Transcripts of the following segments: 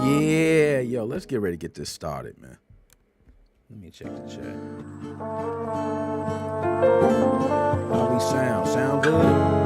Yeah, yo, let's get ready to get this started, man. Let me check the chat. How we sound? Sound good?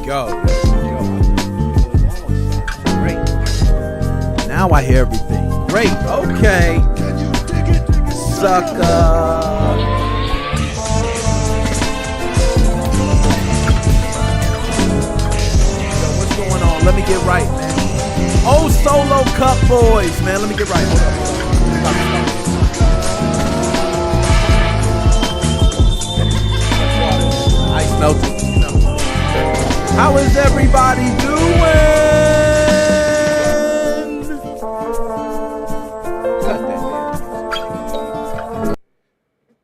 go. Great. Now I hear everything. Great. Okay. Sucker. Let me get right, man. Oh, Solo Cup boys, man. Let me get right. Hold up. Ice melting. How is everybody doing? Cut that.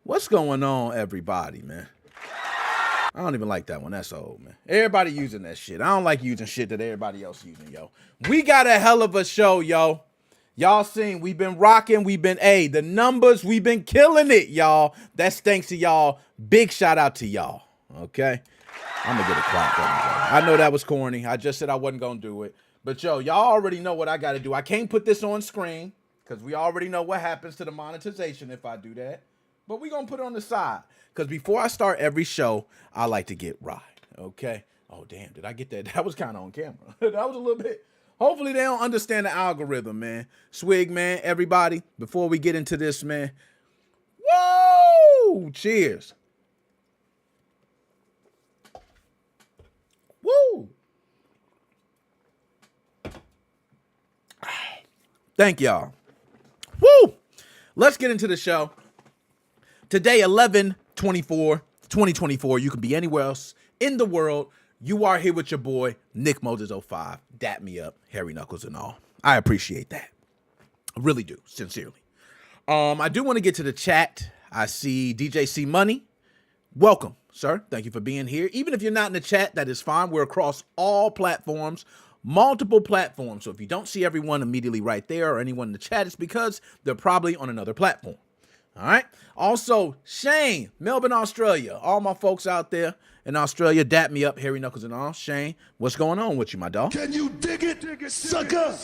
What's going on, everybody, man? I don't even like that one. That's old, man. Everybody using that shit. I don't like using shit that everybody else using, yo. We got a hell of a show, yo. Y'all seen, we've been rocking. We've been, the numbers, we've been killing it, y'all. That's thanks to y'all. Big shout out to y'all, okay? I'm going to get a clap on it. I know that was corny. I just said I wasn't going to do it. But, yo, y'all already know what I got to do. I can't put this on screen because we already know what happens to the monetization if I do that. But we're going to put it on the side. Because before I start every show, I like to get right, okay? Oh, damn, did I get that? That was kind of on camera. That was a little bit. Hopefully they don't understand the algorithm, man. Swig, man, everybody, before we get into this, man. Whoa! Cheers. Woo! Thank y'all. Woo! Let's get into the show. Today, 11/24/2024. You can be anywhere else in the world. You are here with your boy, Nick Moses 05. Dap me up, hairy knuckles and all. I appreciate that. I really do, sincerely. I do want to get to the chat. I see DJ C Money. Welcome, sir. Thank you for being here. Even if you're not in the chat, that is fine. We're across all platforms, multiple platforms. So if you don't see everyone immediately right there or anyone in the chat, it's because they're probably on another platform. All right. Also, Shane, Melbourne, Australia. All my folks out there in Australia, dap me up, hairy knuckles and all. Shane, what's going on with you, my dog? Can you dig it, sucker?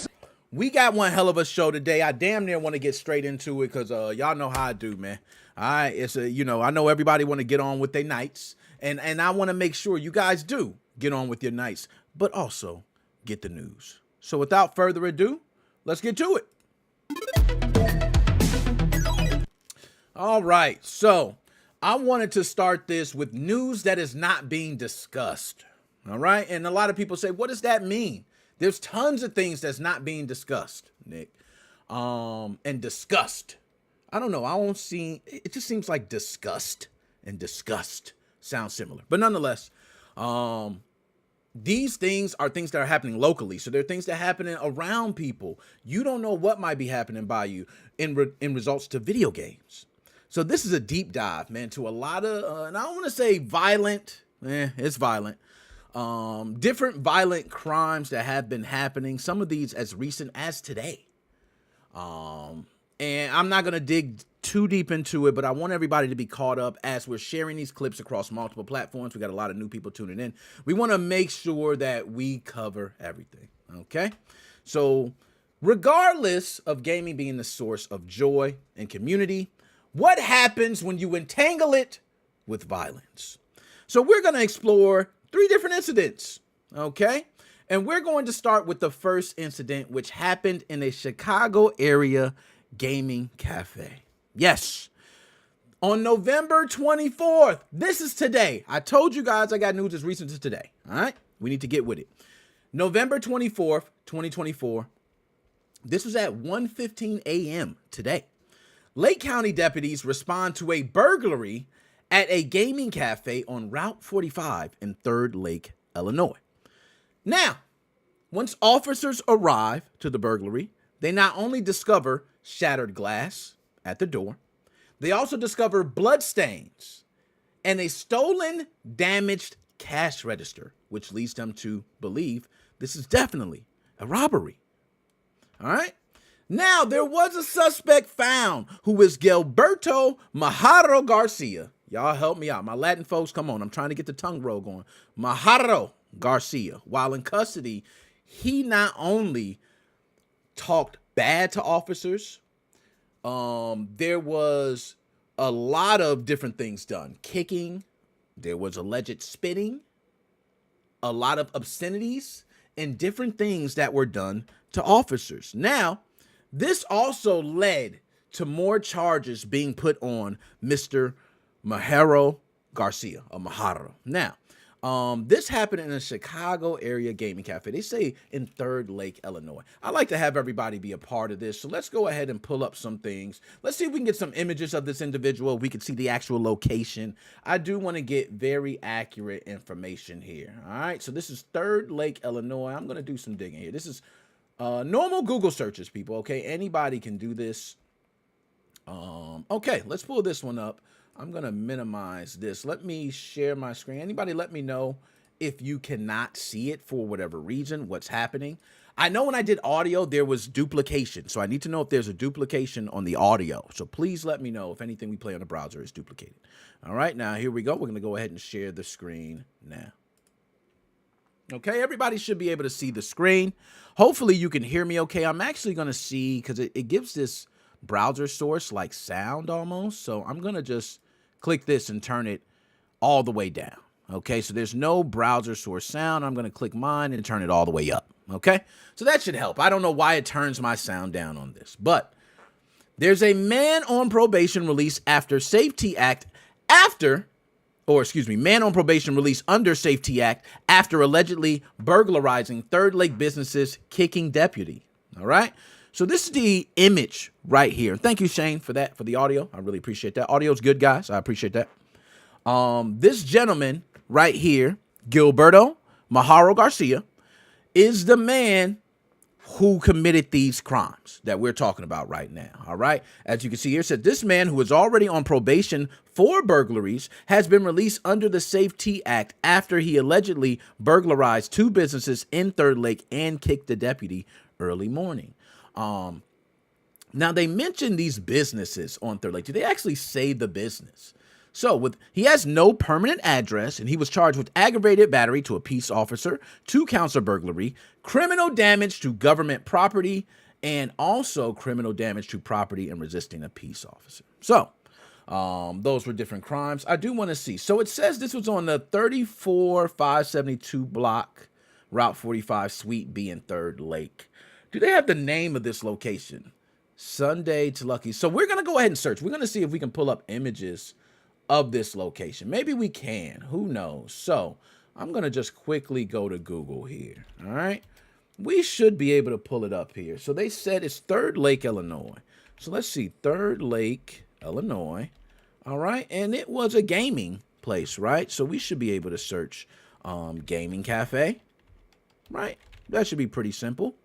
We got one hell of a show today. I damn near want to get straight into it because y'all know how I do, man. All right. It's a, I know everybody want to get on with their nights, and I want to make sure you guys do get on with your nights, but also get the news. So without further ado, let's get to it. All right, so I wanted to start this with news that is not being discussed, all right? And a lot of people say, what does that mean? There's tons of things that's not being discussed, Nick, and discussed. I don't know, it just seems like disgust and disgust sound similar. But nonetheless, these things are things that are happening locally. So they're things that are happening around people. You don't know what might be happening by you in results to video games. So this is a deep dive, man, to a lot of, and I don't want to say violent, it's violent, different violent crimes that have been happening, some of these as recent as today. And I'm not going to dig too deep into it, but I want everybody to be caught up as we're sharing these clips across multiple platforms. We got a lot of new people tuning in. We want to make sure that we cover everything, okay? So regardless of gaming being the source of joy and community, what happens when you entangle it with violence? So we're going to explore 3 different incidents, okay? And we're going to start with the first incident, which happened in a Chicago area gaming cafe. Yes, on November 24th. This is today. I told you guys I got news as recent as today, all right? We need to get with it. November 24th, 2024. This was at 1:15 a.m. today. Lake County deputies respond to a burglary at a gaming cafe on Route 45 in Third Lake, Illinois. Now, once officers arrive to the burglary, they not only discover shattered glass at the door, they also discover bloodstains and a stolen, damaged cash register, which leads them to believe this is definitely a robbery. All right? Now, there was a suspect found who is Gilberto Majaro Garcia. Y'all help me out. My Latin folks, come on. I'm trying to get the tongue roll going. Majaro Garcia. While in custody, he not only talked bad to officers, there was a lot of different things done. Kicking. There was alleged spitting. a lot of obscenities and different things that were done to officers. Now, this also led to more charges being put on Mr. Maharo Garcia, or Maharo. Now, this happened in a Chicago area gaming cafe. They say in Third Lake, Illinois. I like to have everybody be a part of this. So let's go ahead and pull up some things. Let's see if we can get some images of this individual. We can see the actual location. I do want to get very accurate information here. All right. So this is Third Lake, Illinois. I'm going to do some digging here. This is normal Google searches, people. Okay. Anybody can do this. Okay. Let's pull this one up. I'm going to minimize this. Let me share my screen. Anybody let me know if you cannot see it for whatever reason, what's happening. I know when I did audio, there was duplication. So I need to know if there's a duplication on the audio. So please let me know if anything we play on the browser is duplicated. All right, now here we go. We're going to go ahead and share the screen now. Okay, everybody should be able to see the screen. Hopefully you can hear me okay. I'm actually going to see, because it gives this browser source like sound almost. So I'm going to just click this and turn it all the way down. Okay, so there's no browser source sound. I'm going to click mine and turn it all the way up. Okay, so that should help. I don't know why it turns my sound down on this, but there's a man on probation released after Safety Act man on probation released under Safety Act after allegedly burglarizing Third Lake businesses, kicking deputy. All right. So this is the image right here. Thank you, Shane, for that, for the audio. I really appreciate that. Audio's good, guys. I appreciate that. This gentleman right here, Gilberto Maharo Garcia, is the man who committed these crimes that we're talking about right now. All right. As you can see here, it said this man, who is already on probation for burglaries, has been released under the Safety Act after he allegedly burglarized 2 businesses in Third Lake and kicked the deputy early morning. Now they mentioned these businesses on Third Lake. Do they actually say the business? So he has no permanent address, and he was charged with aggravated battery to a peace officer, 2 counts of burglary, criminal damage to government property, and also criminal damage to property and resisting a peace officer. So those were different crimes. I do want to see. So it says this was on the 34572 block, Route 45, Suite B in Third Lake. Do they have the name of this location? Sunday to Lucky. So we're going to go ahead and search. We're going to see if we can pull up images of this location. Maybe we can. Who knows? So I'm going to just quickly go to Google here. All right. We should be able to pull it up here. So they said it's Third Lake, Illinois. So let's see. Third Lake, Illinois. All right. And it was a gaming place, right? So we should be able to search gaming cafe, right? That should be pretty simple.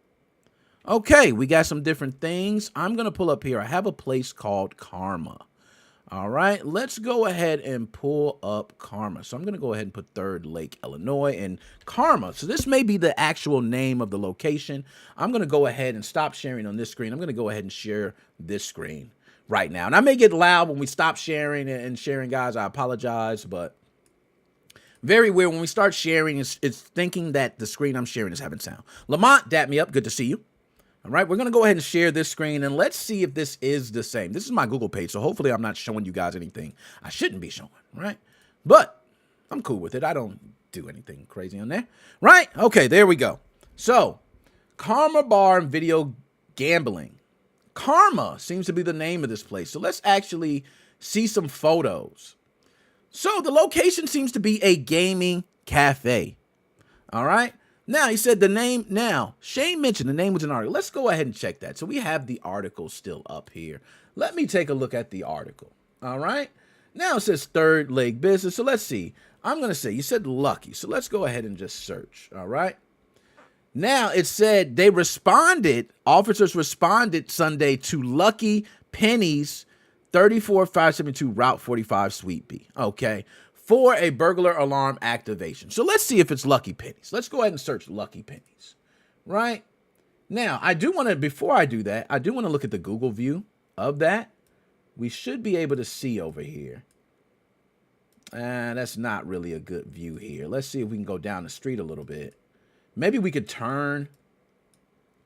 Okay, we got some different things. I'm going to pull up here. I have a place called Karma. All right, let's go ahead and pull up Karma. So I'm going to go ahead and put Third Lake, Illinois, and Karma. So this may be the actual name of the location. I'm going to go ahead and stop sharing on this screen. I'm going to go ahead and share this screen right now. And I may get loud when we stop sharing and sharing, guys. I apologize, but very weird. When we start sharing, it's thinking that the screen I'm sharing is having sound. Lamont, dap me up. Good to see you. All right, we're going to go ahead and share this screen, and let's see if this is the same. This is my Google page, so hopefully I'm not showing you guys anything I shouldn't be showing, right? But I'm cool with it. I don't do anything crazy on there, right? Okay, there we go. So, Karma Bar and Video Gambling. Karma seems to be the name of this place. So let's actually see some photos. So the location seems to be a gaming cafe, all right? Now, he said the name. Now, Shane mentioned the name was an article. Let's go ahead and check that. So we have the article still up here. Let me take a look at the article. All right. Now it says Third Lake Business. So let's see. I'm going to say, you said Lucky. So let's go ahead and just search. All right. Now it said they responded. Officers responded Sunday to Lucky Penny's 34572 Route 45 Suite B. Okay. For a burglar alarm activation. So let's see if it's Lucky Pennies. Let's go ahead and search Lucky Pennies. Right? Now, I do want to, before I do that, I do want to look at the Google view of that. We should be able to see over here. That's not really a good view here. Let's see if we can go down the street a little bit. Maybe we could turn.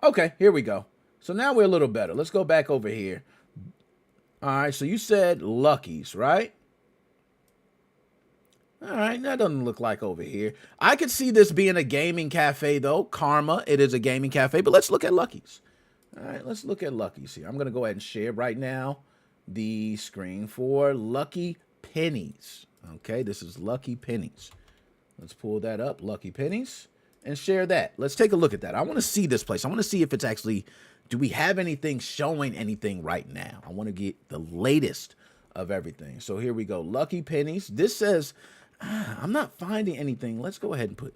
Okay, here we go. So now we're a little better. Let's go back over here. All right, so you said Lucky's, right? All right, that doesn't look like over here. I could see this being a gaming cafe, though. Karma, it is a gaming cafe, but let's look at Lucky's. All right, let's look at Lucky's here. I'm going to go ahead and share right now the screen for Lucky Pennies. Okay, this is Lucky Pennies. Let's pull that up, Lucky Pennies, and share that. Let's take a look at that. I want to see this place. I want to see if it's actually, do we have anything showing anything right now? I want to get the latest of everything. So here we go, Lucky Pennies. This says, I'm not finding anything. Let's go ahead and put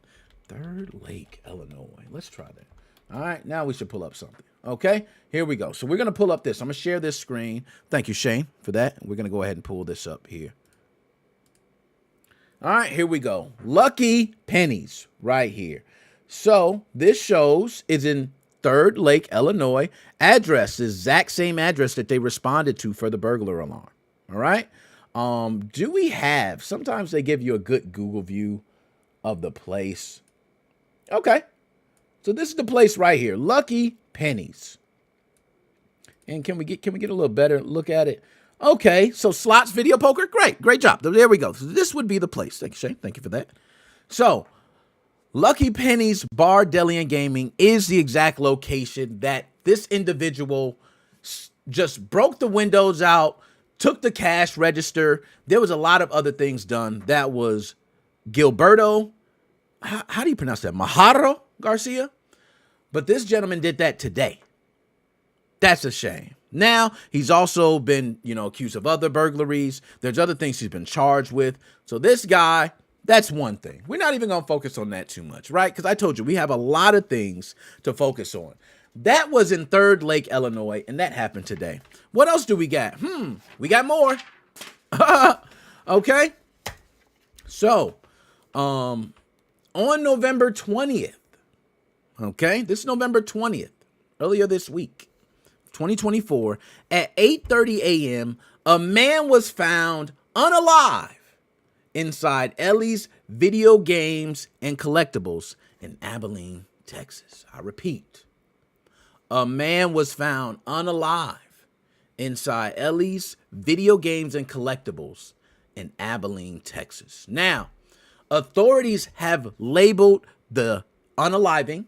Third Lake, Illinois. Let's try that. All right, now we should pull up something. Okay, here we go. So we're going to pull up this. I'm going to share this screen. Thank you, Shane, for that. We're going to go ahead and pull this up here. All right, here we go. Lucky Pennies right here. So this shows is in Third Lake, Illinois. Address is exact same address that they responded to for the burglar alarm. All right. Do we have, sometimes they give you a good Google view of the place. Okay. So this is the place right here. Lucky Pennies. And can we get a little better look at it? Okay. So slots, video poker. Great job. There we go. So this would be the place. Thank you, Shane. Thank you for that. So Lucky Pennies Bar, Deli, and Gaming is the exact location that this individual just broke the windows out, took the cash register. There was a lot of other things done. That was Gilberto. How do you pronounce that? Majaro Garcia. But this gentleman did that today. That's a shame. Now, he's also been, accused of other burglaries. There's other things he's been charged with. So this guy, that's one thing. We're not even going to focus on that too much, right? Because I told you, we have a lot of things to focus on. That was in Third Lake, Illinois, and that happened today. What else do we got? We got more. Okay. So, on November 20th, okay, this is November 20th, earlier this week, 2024, at 8:30 a.m., a man was found unalive inside Ellie's Video Games and Collectibles in Abilene, Texas. I repeat, a man was found unalive inside Ellie's Video Games and Collectibles in Abilene, Texas. Now, authorities have labeled the unaliving,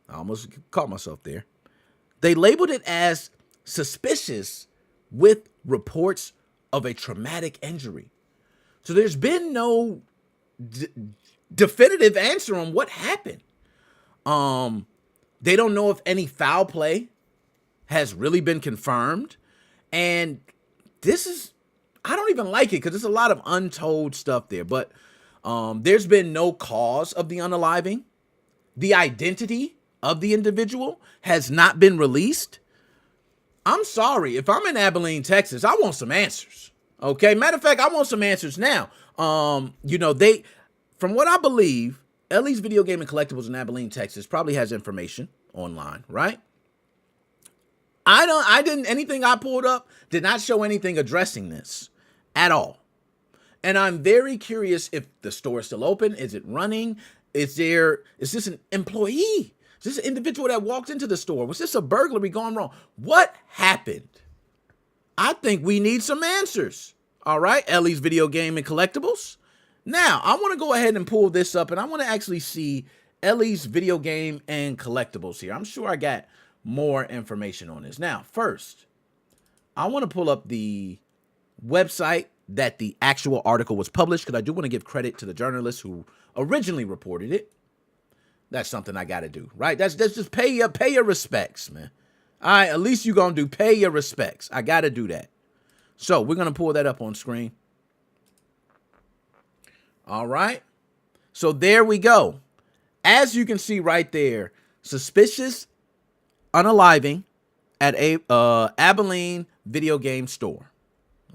I almost caught myself there, they labeled it as suspicious with reports of a traumatic injury. So there's been no definitive answer on what happened. They don't know if any foul play has really been confirmed. And this is, I don't even like it because there's a lot of untold stuff there. But there's been no cause of the unaliving. The identity of the individual has not been released. I'm sorry. If I'm in Abilene, Texas, I want some answers. Okay. Matter of fact, I want some answers now. From what I believe, Ellie's Video Game and Collectibles in Abilene, Texas probably has information online, right? Anything I pulled up did not show anything addressing this at all. And I'm very curious if the store is still open. Is it running? Is this an employee? Is this an individual that walked into the store? Was this a burglary gone wrong? What happened? I think we need some answers. All right, Ellie's Video Game and Collectibles. Now, I want to go ahead and pull this up, and I want to actually see Ellie's Video Game and Collectibles here. I'm sure I got more information on this. Now, first, I want to pull up the website that the actual article was published, because I do want to give credit to the journalist who originally reported it. That's something I got to do, right? That's just pay your respects, man. All right, at least you're going to do pay your respects. I got to do that. So we're going to pull that up on screen. All right. So there we go. As you can see right there, suspicious unaliving at a Abilene video game store.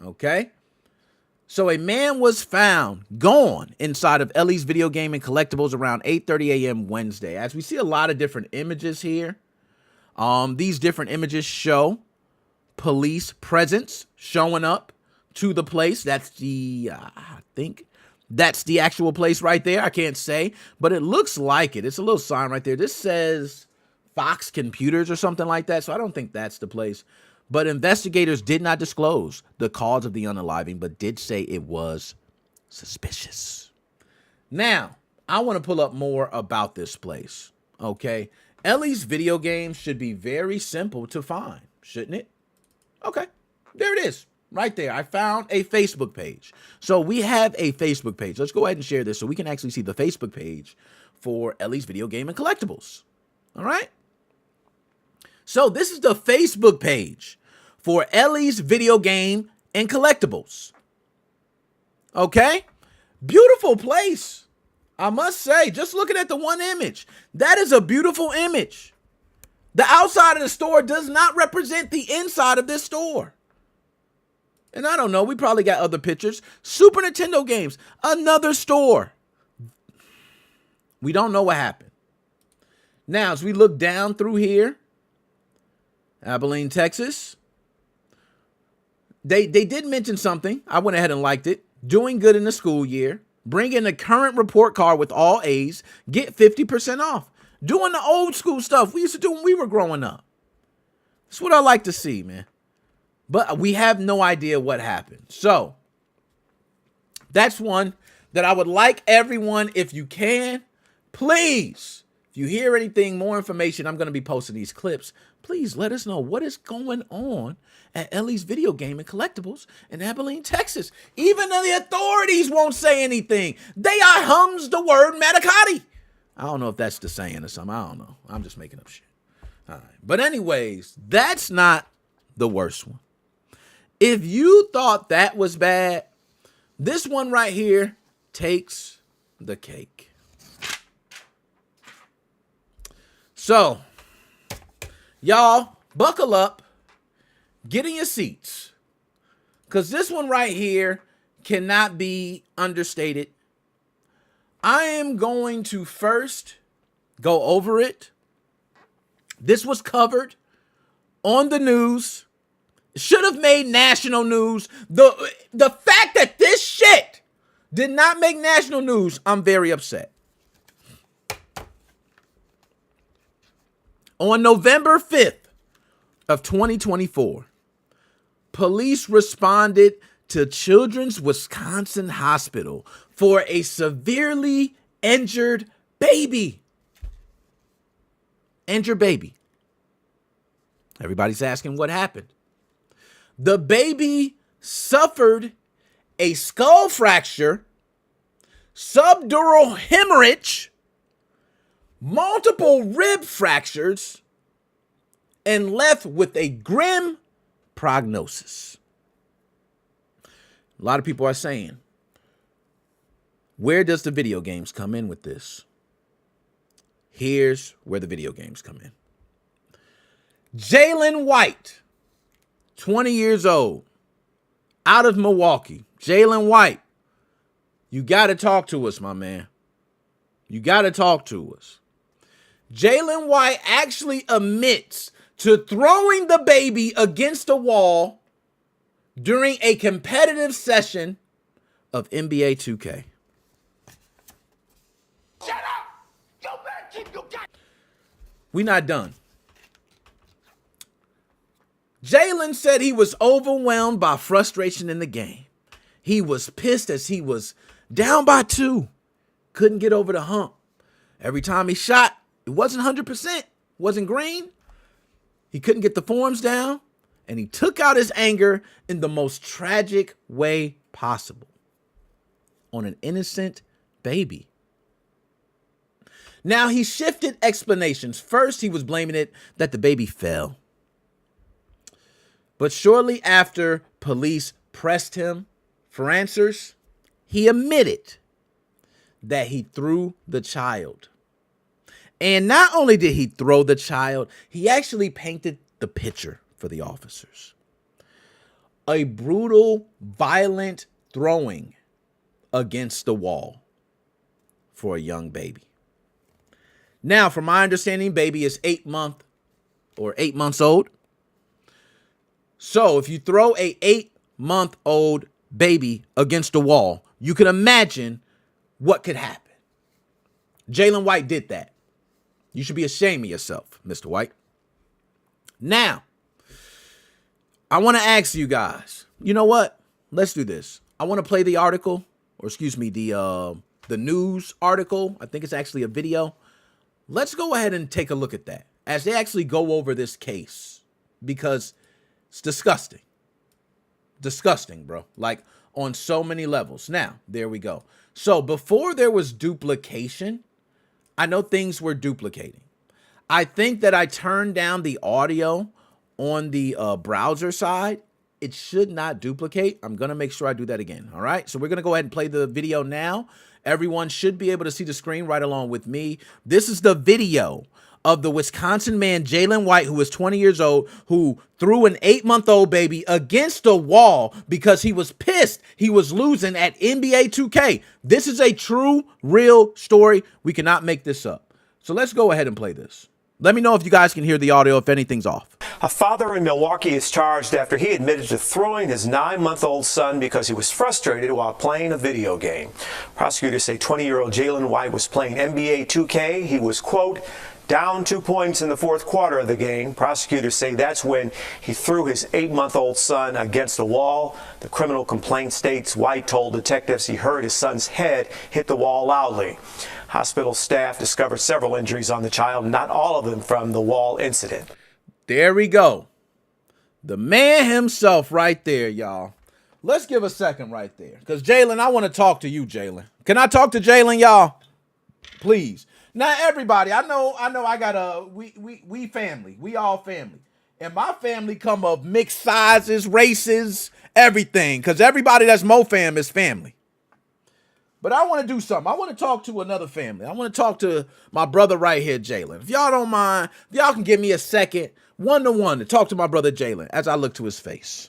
Okay. So a man was found gone inside of Ellie's Video Game and Collectibles around 8:30 a.m. Wednesday. As we see a lot of different images here. These different images show police presence showing up to the place. That's I think that's the actual place right there. I can't say, but it looks like it. It's a little sign right there. This says Fox Computers or something like that. So I don't think that's the place. But investigators did not disclose the cause of the unaliving, but did say it was Suspicious. Now, I want to pull up more about this place, okay? Ellie's video games should be very simple to find, shouldn't it? Okay, there it is, right there. I found a Facebook page. So we have a Facebook page. Let's go ahead and share this so we can actually see the Facebook page for Ellie's Video Game and Collectibles, all right? So this is the Facebook page for Ellie's Video Game and Collectibles. Okay? Beautiful place. I must say, just looking at the one image, that is a beautiful image. The outside of the store does not represent the inside of this store. And I don't know, we probably got other pictures. Super Nintendo games, another store. We don't know what happened. Now, as we look down through here, Abilene, Texas, they did mention something. I went ahead and liked it. Doing good in the school year. Bring in the current report card with all A's. Get 50% off. Doing the old school stuff we used to do when we were growing up. That's what I like to see, man. But we have no idea what happened. So, that's one that I would like everyone, if you can, please, if you hear anything, more information, I'm going to be posting these clips. Please let us know what is going on at Ellie's Video Game and Collectibles in Abilene, Texas. Even the authorities won't say anything. They are hums the word manicotti. I don't know if that's the saying or something. I don't know. I'm just making up shit. All right. But anyways, that's not the worst one. If you thought that was bad, this one right here takes the cake. So, y'all, buckle up, get in your seats, because this one right here cannot be understated. I am going to first go over it. This was covered on the news. Should have made national news. The fact that this shit did not make national news, I'm very upset. On November 5th of 2024, police responded to Children's Wisconsin Hospital for a severely injured baby. Injured baby. Everybody's asking what happened. The baby suffered a skull fracture, subdural hemorrhage, multiple rib fractures, and left with a grim prognosis. A lot of people are saying, where does the video games come in with this? Here's where the video games come in. Jalen White, 20 years old, out of Milwaukee. Jalen White, you got to talk to us, my man. You got to talk to us. Jalen White actually admits to throwing the baby against the wall during a competitive session of NBA 2K. Shut up! Go back, kid, go back. We're not done. Jalen said he was overwhelmed by frustration in the game. He was pissed as he was down by 2. Couldn't get over the hump. Every time he shot, it wasn't 100%. Wasn't green. He couldn't get the forms down. And he took out his anger in the most tragic way possible. On an innocent baby. Now, he shifted explanations. First, he was blaming it that the baby fell. But shortly after police pressed him for answers, he admitted that he threw the child. And not only did he throw the child, he actually painted the picture for the officers. A brutal, violent throwing against the wall for a young baby. Now, from my understanding, baby is 8 months old. So if you throw a 8-month-old baby against the wall, you can imagine what could happen. Jalen White did that. You should be ashamed of yourself, Mr. White. Now, I want to ask you guys, you know what? Let's do this. I want to play the article or excuse me, the news article. I think it's actually a video. Let's go ahead and take a look at that as they actually go over this case, because it's disgusting. Disgusting, bro. Like on so many levels. Now, there we go. So before there was duplication, I know things were duplicating. I think that I turned down the audio on the browser side. It should not duplicate. I'm going to make sure I do that again. All right. So we're going to go ahead and play the video now. Everyone should be able to see the screen right along with me. This is the video of the Wisconsin man, Jalen White, who was 20 years old, who threw an 8-month-old baby against a wall because he was pissed he was losing at NBA 2K. This is a true, real story. We cannot make this up. So let's go ahead and play this. Let me know if you guys can hear the audio, if anything's off. A father in Milwaukee is charged after he admitted to throwing his 9-month-old son because he was frustrated while playing a video game. Prosecutors say 20-year-old Jalen White was playing NBA 2K. He was, quote, down 2 points in the fourth quarter of the game. Prosecutors say that's when he threw his 8-month-old son against the wall. The criminal complaint states White told detectives he heard his son's head hit the wall loudly. Hospital staff discovered several injuries on the child, not all of them from the wall incident. There we go. The man himself right there, y'all. Let's give a second right there. Because, Jalen, I want to talk to you, Jalen. Can I talk to Jalen, y'all? Please. Now, everybody, I know I got we family. We all family. And my family come of mixed sizes, races, everything. Because everybody that's MoFam is family. But I want to do something. I want to talk to another family. I want to talk to my brother right here, Jalen. If y'all don't mind, if y'all can give me a second, one-to-one, to talk to my brother Jalen as I look to his face.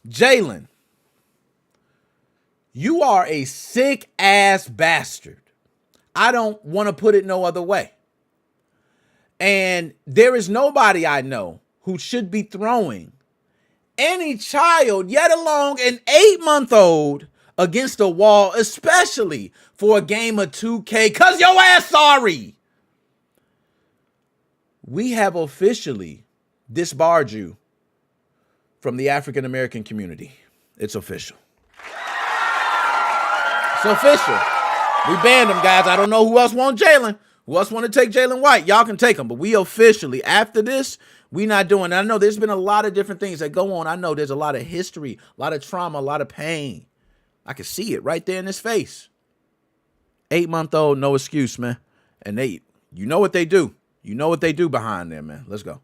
Jalen, you are a sick-ass bastard. I don't want to put it no other way. And there is nobody I know who should be throwing any child, yet alone an 8-month-old, against a wall, especially for a game of 2K, cause your ass sorry. We have officially disbarred you from the African American community. It's official. It's official. We banned him, guys. I don't know who else want Jalen. Who else want to take Jalen White? Y'all can take him, but we officially, after this, we not doing it. I know there's been a lot of different things that go on. I know there's a lot of history, a lot of trauma, a lot of pain. I can see it right there in his face. 8-month-old, no excuse, man. And you know what they do. You know what they do behind there, man. Let's go.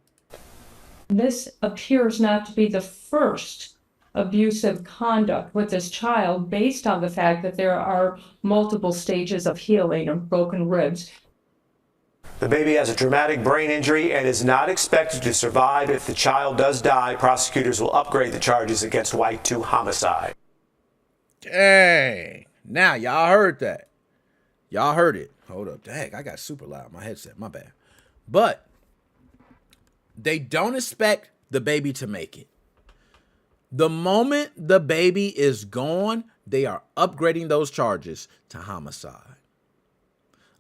This appears not to be the first abusive conduct with this child, based on the fact that there are multiple stages of healing of broken ribs. The baby has a traumatic brain injury and is not expected to survive. If the child does die, prosecutors will upgrade the charges against White to homicide. Dang. Now, y'all heard that. Y'all heard it. Hold up. Dang, I got super loud. My headset. My bad. But they don't expect the baby to make it. The moment the baby is gone, they are upgrading those charges to homicide.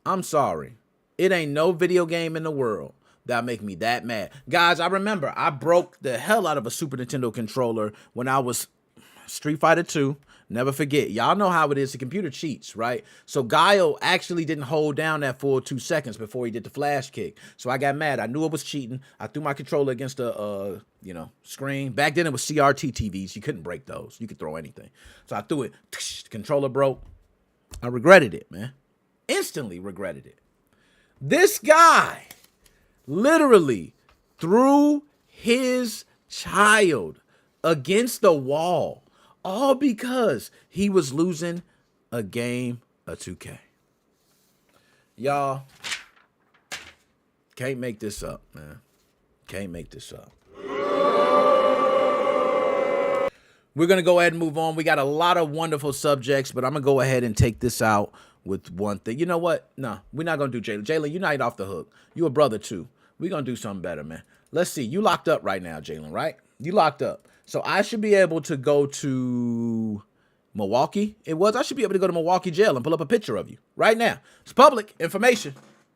I'm sorry. It ain't no video game in the world that'll make me that mad. Guys, I remember I broke the hell out of a Super Nintendo controller when I was Street Fighter 2. Never forget. Y'all know how it is. The computer cheats, right? So Guile actually didn't hold down that full 2 seconds before he did the flash kick. So I got mad. I knew it was cheating. I threw my controller against the, screen. Back then it was CRT TVs. You couldn't break those. You could throw anything. So I threw it. The controller broke. I regretted it, man. Instantly regretted it. This guy literally threw his child against the wall. All because he was losing a game of 2K. Y'all, can't make this up, man. Can't make this up. We're going to go ahead and move on. We got a lot of wonderful subjects, but I'm going to go ahead and take this out with one thing. You know what? No, we're not going to do Jalen. Jalen, you're not off the hook. You a brother, too. We're going to do something better, man. Let's see. You locked up right now, Jalen, right? You locked up. So I should be able to go to Milwaukee. I should be able to go to Milwaukee jail and pull up a picture of you right now. It's public information.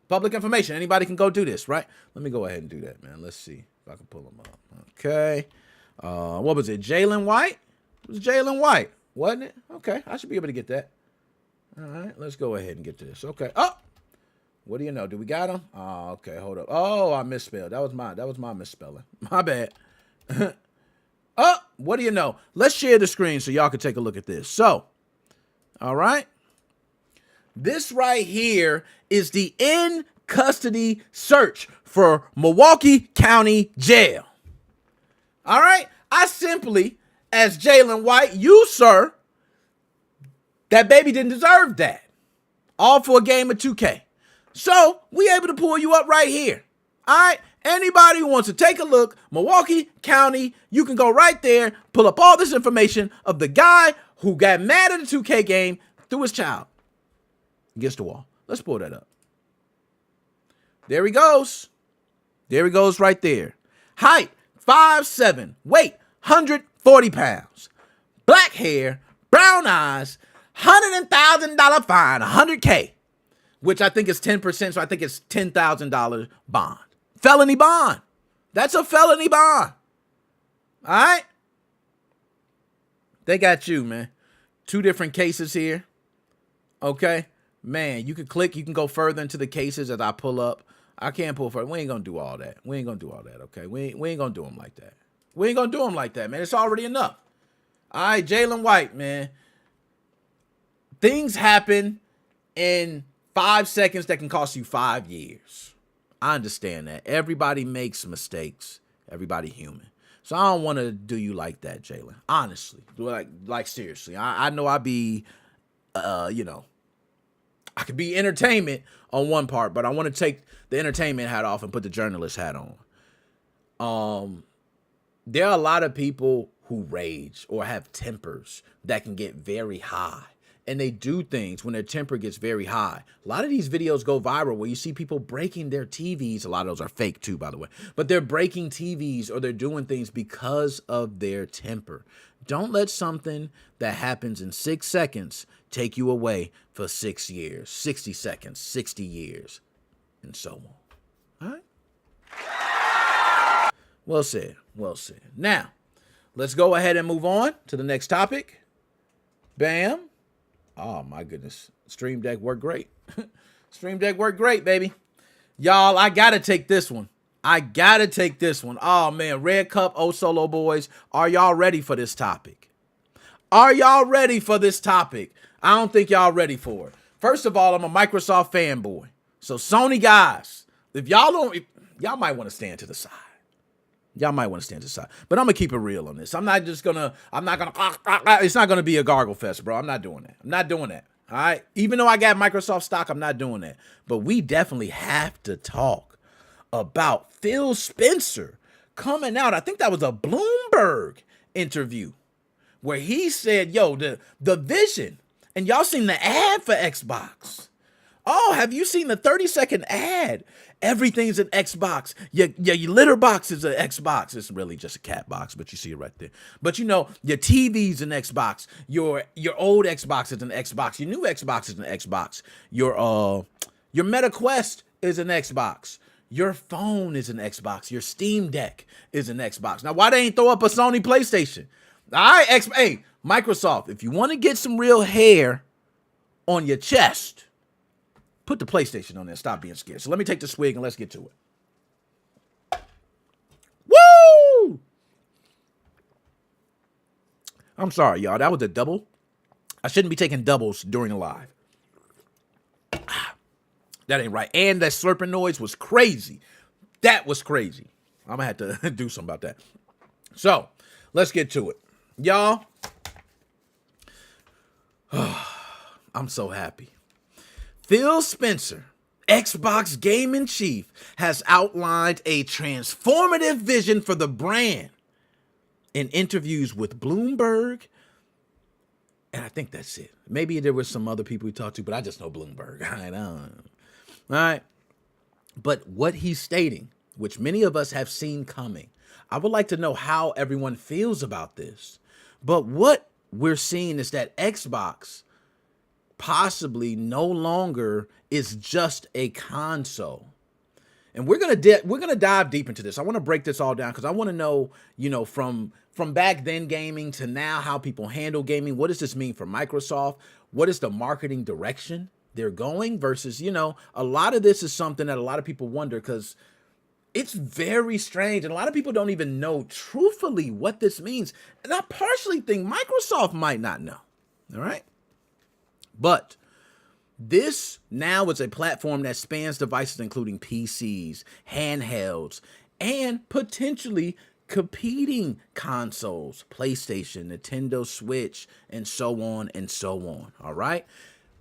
Public information. Anybody can go do this, right? Let me go ahead and do that, man. Let's see if I can pull them up. Okay. What was it? Jalen White? It was Jalen White. Wasn't it? Okay, I should be able to get that. All right, let's go ahead and get this. Okay. Oh, what do you know? Do we got him? Oh, okay. Hold up. Oh, I misspelled. That was my misspelling. My bad. Oh, what do you know? Let's share the screen so y'all can take a look at this. So, all right. This right here is the in custody search for Milwaukee County Jail. All right. I simply, as Jalen White, you, sir, that baby didn't deserve that. All for a game of 2K. So, we able to pull you up right here. All right? Anybody who wants to take a look, Milwaukee County, you can go right there, pull up all this information of the guy who got mad at the 2K game through his child against the wall. Let's pull that up. There he goes. There he goes right there. Height, 5'7". Weight, 140 pounds. Black hair, brown eyes, $100,000 fine, $100K, which I think is 10%, so I think it's $10,000 bond. Felony bond. That's a felony bond. All right? They got you, man. 2 different cases here. Okay? Man, you can click. You can go further into the cases as I pull up. I can't pull further. We ain't going to do all that. We ain't going to do all that, okay? We ain't going to do them like that. We ain't going to do them like that, man. It's already enough. All right, Jalen White, man. Things happen in 5 seconds that can cost you 5 years. I understand that. Everybody makes mistakes. Everybody human. So I don't want to do you like that, Jalen. Honestly. Like seriously. I know I be, I could be entertainment on one part, but I want to take the entertainment hat off and put the journalist hat on. There are a lot of people who rage or have tempers that can get very high. And they do things when their temper gets very high. A lot of these videos go viral where you see people breaking their TVs. A lot of those are fake too, by the way. But they're breaking TVs or they're doing things because of their temper. Don't let something that happens in 6 seconds take you away for 6 years, 60 seconds, 60 years, and so on. All right? Well said. Well said. Now, let's go ahead and move on to the next topic. Bam. Oh, my goodness. Stream Deck worked great. Stream Deck worked great, baby. Y'all, I got to take this one. Oh, man. Red Cup, O Solo Boys. Are y'all ready for this topic? I don't think y'all ready for it. First of all, I'm a Microsoft fanboy. So, Sony guys, if y'all might want to stand to the side. But I'm going to keep it real on this. It's not going to be a gargle fest, bro. I'm not doing that. All right. Even though I got Microsoft stock, I'm not doing that. But we definitely have to talk about Phil Spencer coming out. I think that was a Bloomberg interview where he said, yo, the vision, and y'all seen the ad for Xbox. Oh, have you seen the 30-second ad? Everything's an Xbox. Your litter box is an Xbox. It's really just a cat box, but you see it right there. But your TV's an Xbox. Your old Xbox is an Xbox. Your new Xbox is an Xbox. Your Meta Quest is an Xbox. Your phone is an Xbox. Your Steam Deck is an Xbox. Now, why they ain't throw up a Sony PlayStation? All right, hey, Microsoft, if you want to get some real hair on your chest, put the PlayStation on there. Stop being scared. So let me take the swig and let's get to it. Woo! I'm sorry, y'all. That was a double. I shouldn't be taking doubles during a live. That ain't right. And that slurping noise was crazy. That was crazy. I'm going to have to do something about that. So let's get to it. Y'all, I'm so happy. Phil Spencer, Xbox gaming chief, has outlined a transformative vision for the brand in interviews with Bloomberg. And I think that's it. Maybe there were some other people we talked to, but I just know Bloomberg. I don't. All right. But what he's stating, which many of us have seen coming, I would like to know how everyone feels about this. But what we're seeing is that Xbox possibly no longer is just a console. And we're gonna dive deep into this. I want to break this all down because I want to know, from from back then gaming to now how people handle gaming. What does this mean for Microsoft? What is the marketing direction they're going versus, a lot of this is something that a lot of people wonder because it's very strange. And a lot of people don't even know truthfully what this means. And I partially think Microsoft might not know. All right. But this now is a platform that spans devices, including PCs, handhelds, and potentially competing consoles, PlayStation, Nintendo Switch, and so on and so on. All right.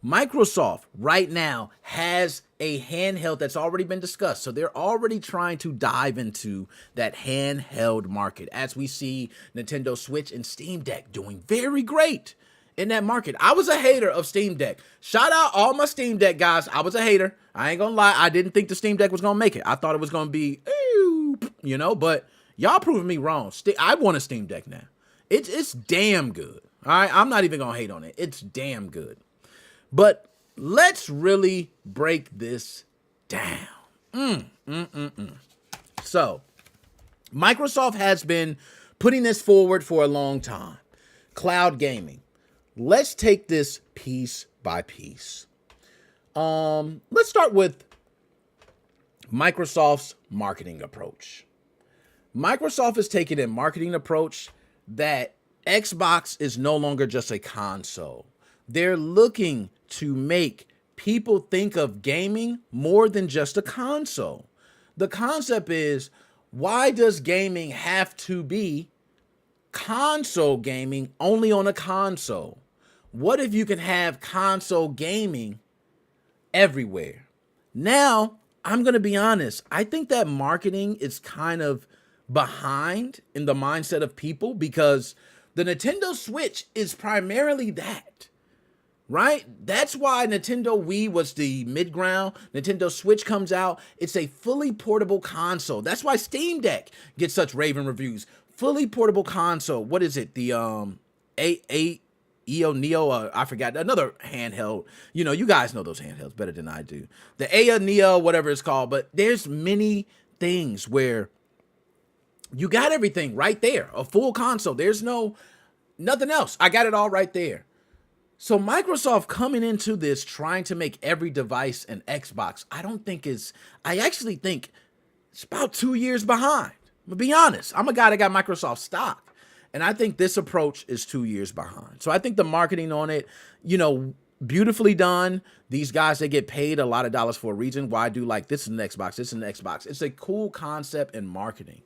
Microsoft right now has a handheld that's already been discussed. So they're already trying to dive into that handheld market as we see Nintendo Switch and Steam Deck doing very great in that market. I was a hater of Steam Deck. Shout out all my Steam Deck guys. I was a hater. I ain't gonna lie. I didn't think the Steam Deck was gonna make it. I thought it was gonna be, but y'all proving me wrong. I want a Steam Deck now. It's damn good. All right. I'm not even gonna hate on it. It's damn good. But let's really break this down. So, Microsoft has been putting this forward for a long time. Cloud gaming. Let's take this piece by piece. Let's start with Microsoft's marketing approach. Microsoft is taking a marketing approach that Xbox is no longer just a console. They're looking to make people think of gaming more than just a console. The concept is, why does gaming have to be console gaming only on a console? What if you can have console gaming everywhere? Now, I'm going to be honest. I think that marketing is kind of behind in the mindset of people because the Nintendo Switch is primarily that. Right? That's why Nintendo Wii was the mid-ground. Nintendo Switch comes out. It's a fully portable console. That's why Steam Deck gets such raving reviews. Fully portable console. What is it? The Neo, I forgot. Another handheld. You guys know those handhelds better than I do. The Neo, whatever it's called. But there's many things where you got everything right there. A full console. There's nothing else. I got it all right there. So Microsoft coming into this trying to make every device an Xbox, I actually think it's about 2 years behind. I'm gonna be honest. I'm a guy that got Microsoft stock. And I think this approach is 2 years behind. So I think the marketing on it, beautifully done. These guys, they get paid a lot of dollars for a reason. Why do this is an Xbox, this is an Xbox. It's a cool concept in marketing.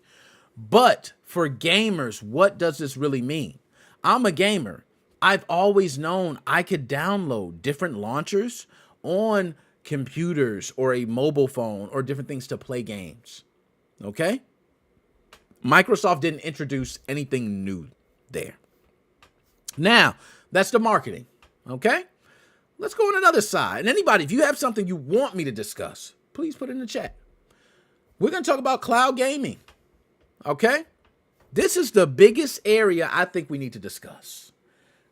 But for gamers, what does this really mean? I'm a gamer. I've always known I could download different launchers on computers or a mobile phone or different things to play games. Okay? Microsoft didn't introduce anything new there. Now, that's the marketing. Okay? Let's go on another side. And anybody, if you have something you want me to discuss, please put it in the chat. We're going to talk about cloud gaming. Okay? This is the biggest area I think we need to discuss.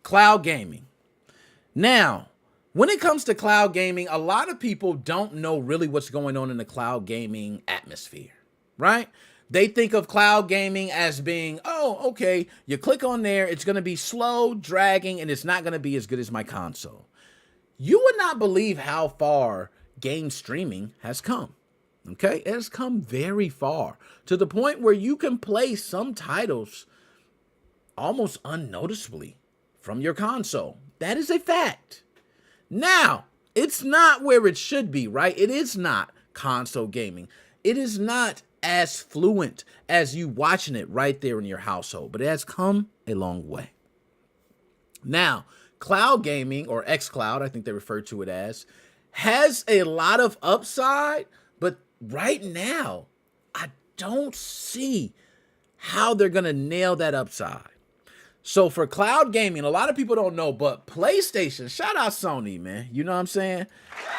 Cloud gaming. Now, when it comes to cloud gaming, a lot of people don't know really what's going on in the cloud gaming atmosphere, right? They think of cloud gaming as being, okay, you click on there, it's going to be slow, dragging, and it's not going to be as good as my console. You would not believe how far game streaming has come. Okay, it has come very far to the point where you can play some titles almost unnoticeably from your console. That is a fact. Now, it's not where it should be, right? It is not console gaming. It is not as fluent as you watching it right there in your household, but it has come a long way. Now, cloud gaming, or xCloud, I think they refer to it as, has a lot of upside, but right now, I don't see how they're going to nail that upside. So for cloud gaming, a lot of people don't know, but PlayStation, shout out Sony, man. You know what I'm saying?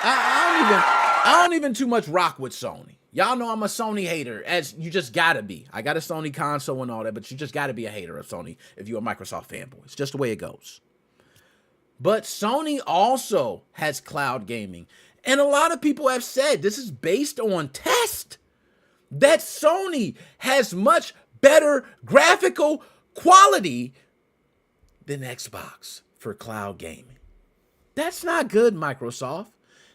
I don't even too much rock with Sony. Y'all know I'm a Sony hater, as you just gotta be. I got a Sony console and all that, but you just gotta be a hater of Sony if you're a Microsoft fanboy. It's just the way it goes. But Sony also has cloud gaming. And a lot of people have said this is based on test that Sony has much better graphical quality than Xbox for cloud gaming. That's not good, Microsoft.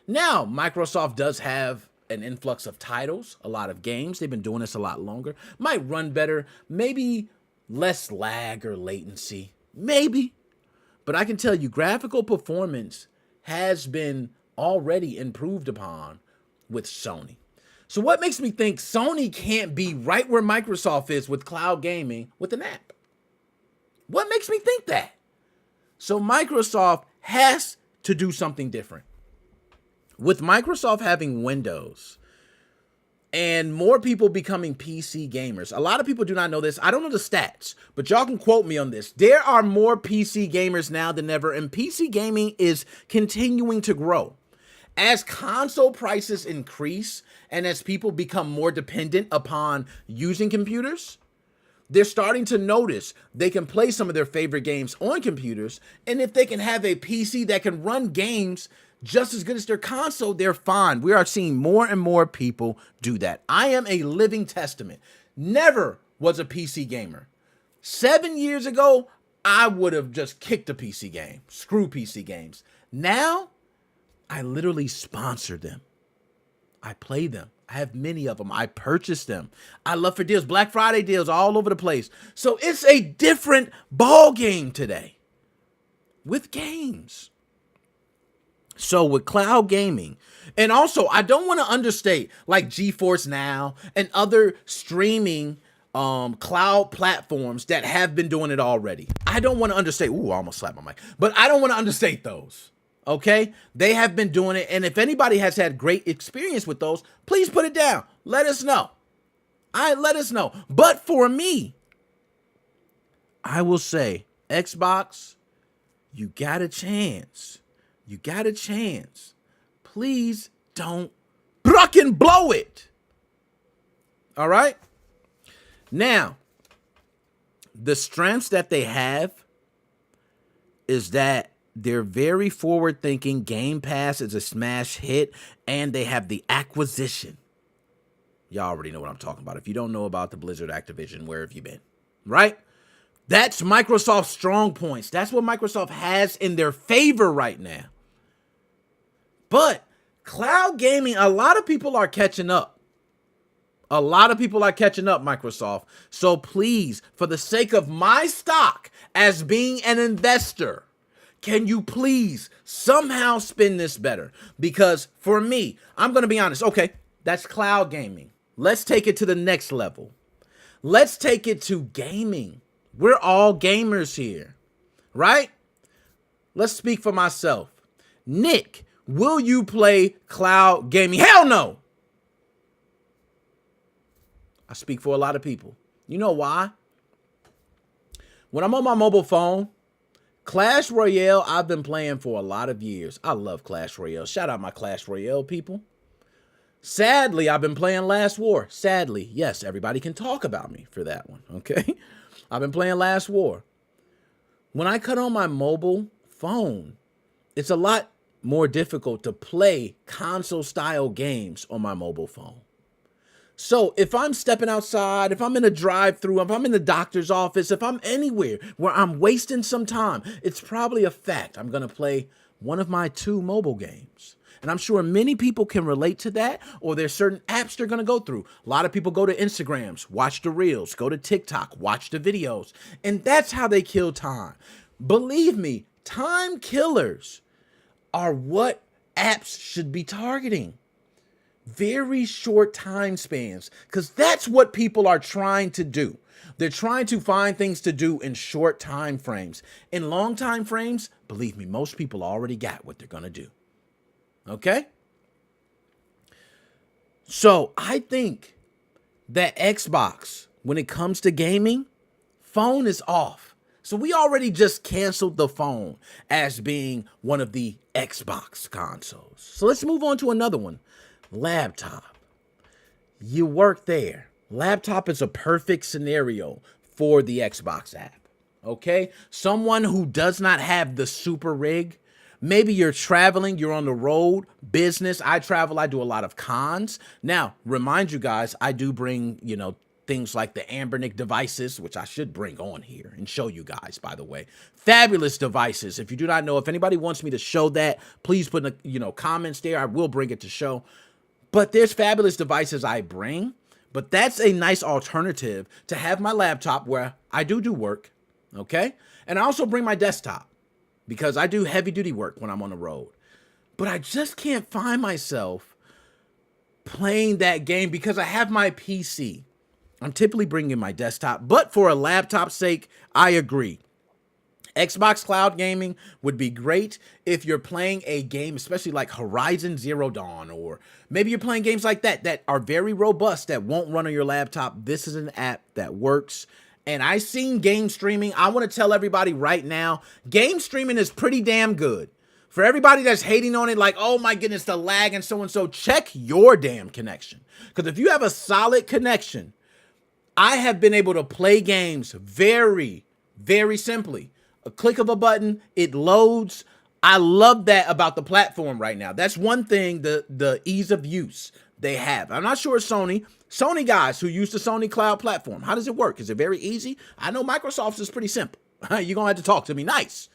Now, Microsoft does have an influx of titles, a lot of games. They've been doing this a lot longer. Might run better, maybe less lag or latency, maybe. But I can tell you, graphical performance has been already improved upon with Sony. So what makes me think Sony can't be right where Microsoft is with cloud gaming with an app? What makes me think that? So Microsoft has to do something different. With Microsoft having Windows and more people becoming PC gamers, a lot of people do not know this. I don't know the stats, but y'all can quote me on this. There are more PC gamers now than ever, and PC gaming is continuing to grow. As console prices increase and as people become more dependent upon using computers, they're starting to notice they can play some of their favorite games on computers, and if they can have a PC that can run games just as good as their console, they're fine. We are seeing more and more people do that. I am a living testament. Never was a PC gamer. 7 years ago, I would have just kicked a PC game. Screw PC games. Now, I literally sponsor them. I play them. I have many of them. I purchase them. I love for deals. Black Friday deals all over the place. So it's a different ball game today with games. So with cloud gaming, and also I don't want to understate like GeForce Now and other streaming cloud platforms that have been doing it already. I don't want to understate. Ooh, I almost slapped my mic. But I don't want to understate those. Okay? They have been doing it. And if anybody has had great experience with those, please put it down. Let us know. Let us know. But for me, I will say, Xbox, you got a chance. You got a chance. Please don't fucking blow it. All right? Now, the strengths that they have is that they're very forward-thinking. Game Pass is a smash hit, and they have the acquisition. Y'all already know what I'm talking about. If you don't know about the Blizzard Activision, where have you been? Right? That's Microsoft's strong points. That's what Microsoft has in their favor right now. But cloud gaming, a lot of people are catching up. A lot of people are catching up, Microsoft. So please, for the sake of my stock as being an investor, can you please somehow spin this better? Because for me, I'm going to be honest. Okay, that's cloud gaming. Let's take it to the next level. Let's take it to gaming. We're all gamers here, right? Let's speak for myself. Nick, will you play cloud gaming? Hell no. I speak for a lot of people. You know why? When I'm on my mobile phone, Clash Royale, I've been playing for a lot of years. I love Clash Royale. Shout out my Clash Royale people. Sadly, I've been playing Last War. Sadly, yes, everybody can talk about me for that one, okay? I've been playing Last War. When I cut on my mobile phone, it's a lot more difficult to play console-style games on my mobile phone. So if I'm stepping outside, if I'm in a drive-thru, if I'm in the doctor's office, if I'm anywhere where I'm wasting some time, it's probably a fact I'm going to play one of my 2 mobile games. And I'm sure many people can relate to that, or there's certain apps they're going to go through. A lot of people go to Instagrams, watch the reels, go to TikTok, watch the videos, and that's how they kill time. Believe me, time killers are what apps should be targeting. Very short time spans, because that's what people are trying to do. They're trying to find things to do in short time frames. In long time frames, believe me, most people already got what they're going to do. Okay? So I think that Xbox, when it comes to gaming, phone is off. So we already just canceled the phone as being one of the Xbox consoles. So let's move on to another one. Laptop. You work there. Laptop is a perfect scenario for the Xbox app. Okay? Someone who does not have the super rig. Maybe you're traveling, you're on the road, business. I travel, I do a lot of cons. Now, remind you guys, I do bring, things like the Ambernick devices, which I should bring on here and show you guys, by the way. Fabulous devices. If you do not know, if anybody wants me to show that, please put in the comments there. I will bring it to show. But there's fabulous devices I bring, but that's a nice alternative to have my laptop where I do work, okay? And I also bring my desktop because I do heavy duty work when I'm on the road. But I just can't find myself playing that game because I have my PC. I'm typically bringing my desktop, but for a laptop's sake, I agree. Xbox Cloud Gaming would be great if you're playing a game, especially like Horizon Zero Dawn, or maybe you're playing games like that are very robust, that won't run on your laptop. This is an app that works. And I've seen game streaming. I want to tell everybody right now, game streaming is pretty damn good. For everybody that's hating on it, like, oh my goodness, the lag and so, check your damn connection. Because if you have a solid connection, I have been able to play games very, very simply. A click of a button, it loads. I love that about the platform right now. That's one thing, the ease of use they have. I'm not sure Sony guys who use the Sony Cloud platform, how does it work? Is it very easy? I know Microsoft's is pretty simple. You're going to have to talk to me nice.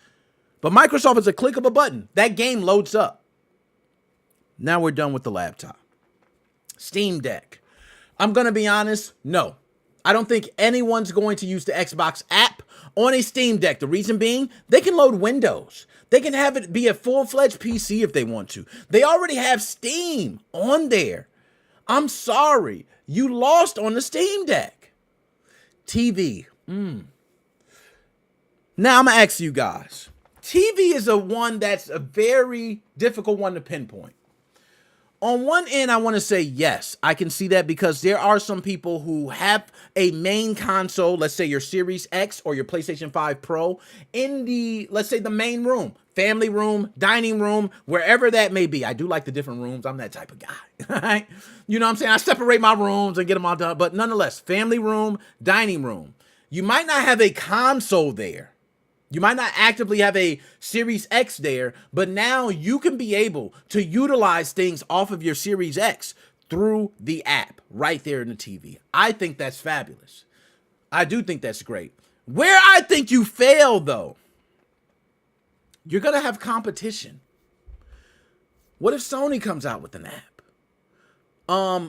But Microsoft is a click of a button. That game loads up. Now we're done with the laptop. Steam Deck. I'm going to be honest, no. I don't think anyone's going to use the Xbox app on a Steam Deck. The reason being, they can load Windows. They can have it be a full-fledged PC if they want to. They already have Steam on there. I'm sorry. You lost on the Steam Deck. TV. Now I'm going to ask you guys. TV is one that's a very difficult one to pinpoint. On one end, I want to say yes, I can see that because there are some people who have a main console, let's say your Series X or your PlayStation 5 Pro, in the, let's say the main room, family room, dining room, wherever that may be. I do like the different rooms. I'm that type of guy, right? You know what I'm saying? I separate my rooms and get them all done, but nonetheless, family room, dining room. You might not have a console there. You might not actively have a Series X there, but now you can be able to utilize things off of your Series X through the app right there in the TV. I think that's fabulous. I do think that's great. Where I think you fail, though, you're going to have competition. What if Sony comes out with an app?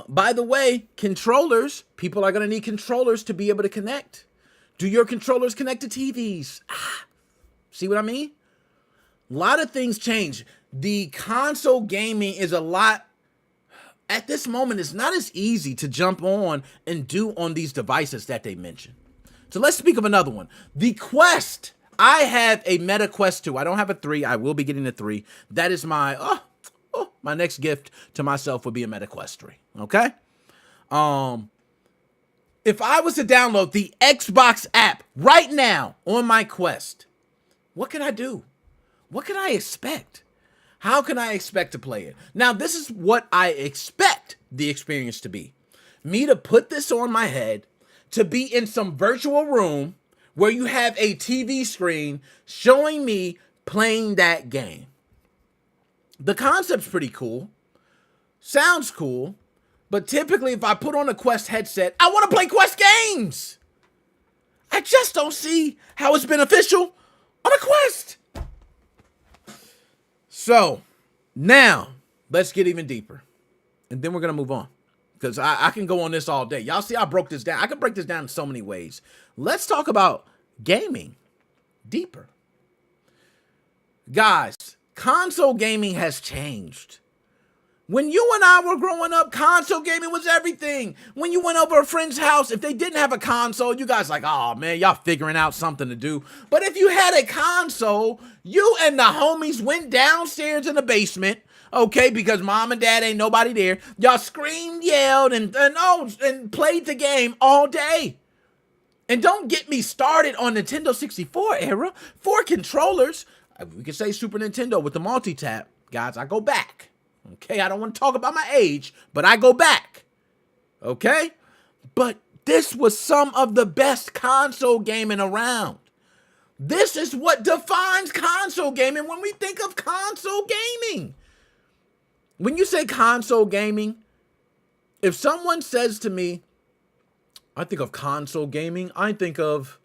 By the way, controllers, people are going to need controllers to be able to connect. Do your controllers connect to TVs? See what I mean? A lot of things change. The console gaming is a lot, at this moment, it's not as easy to jump on and do on these devices that they mentioned. So let's speak of another one. The Quest. I have a Meta Quest 2. I don't have a 3. I will be getting a 3. That is my, my next gift to myself would be a Meta Quest 3. Okay? If I was to download the Xbox app right now on my Quest, what can I do? What can I expect? How can I expect to play it? Now, this is what I expect the experience to be. Me to put this on my head, to be in some virtual room where you have a TV screen showing me playing that game. The concept's pretty cool. Sounds cool. But typically, if I put on a Quest headset, I want to play Quest games. I just don't see how it's beneficial on a Quest. So, now, let's get even deeper. And then we're going to move on. Because I can go on this all day. Y'all see I broke this down. I can break this down in so many ways. Let's talk about gaming deeper. Guys, console gaming has changed. When you and I were growing up, console gaming was everything. When you went over a friend's house, if they didn't have a console, you guys like, oh man, y'all figuring out something to do. But if you had a console, you and the homies went downstairs in the basement, okay, because mom and dad ain't nobody there. Y'all screamed, yelled, and played the game all day. And don't get me started on Nintendo 64 era. 4 controllers, we could say Super Nintendo with the multi-tap. Guys, I go back. Okay, I don't want to talk about my age, but I go back. Okay? But this was some of the best console gaming around. This is what defines console gaming when we think of console gaming. When you say console gaming, if someone says to me, I think of console gaming, I think of,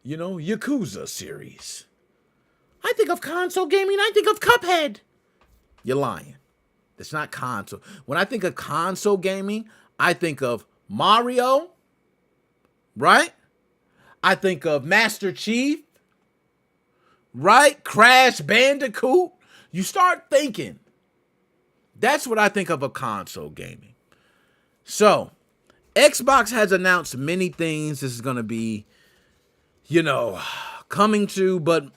Yakuza series. I think of console gaming, I think of Cuphead. You're lying. It's not console. When I think of console gaming, I think of Mario, right? I think of Master Chief, right? Crash Bandicoot. You start thinking. That's what I think of console gaming. So, Xbox has announced many things this is going to be, coming to, but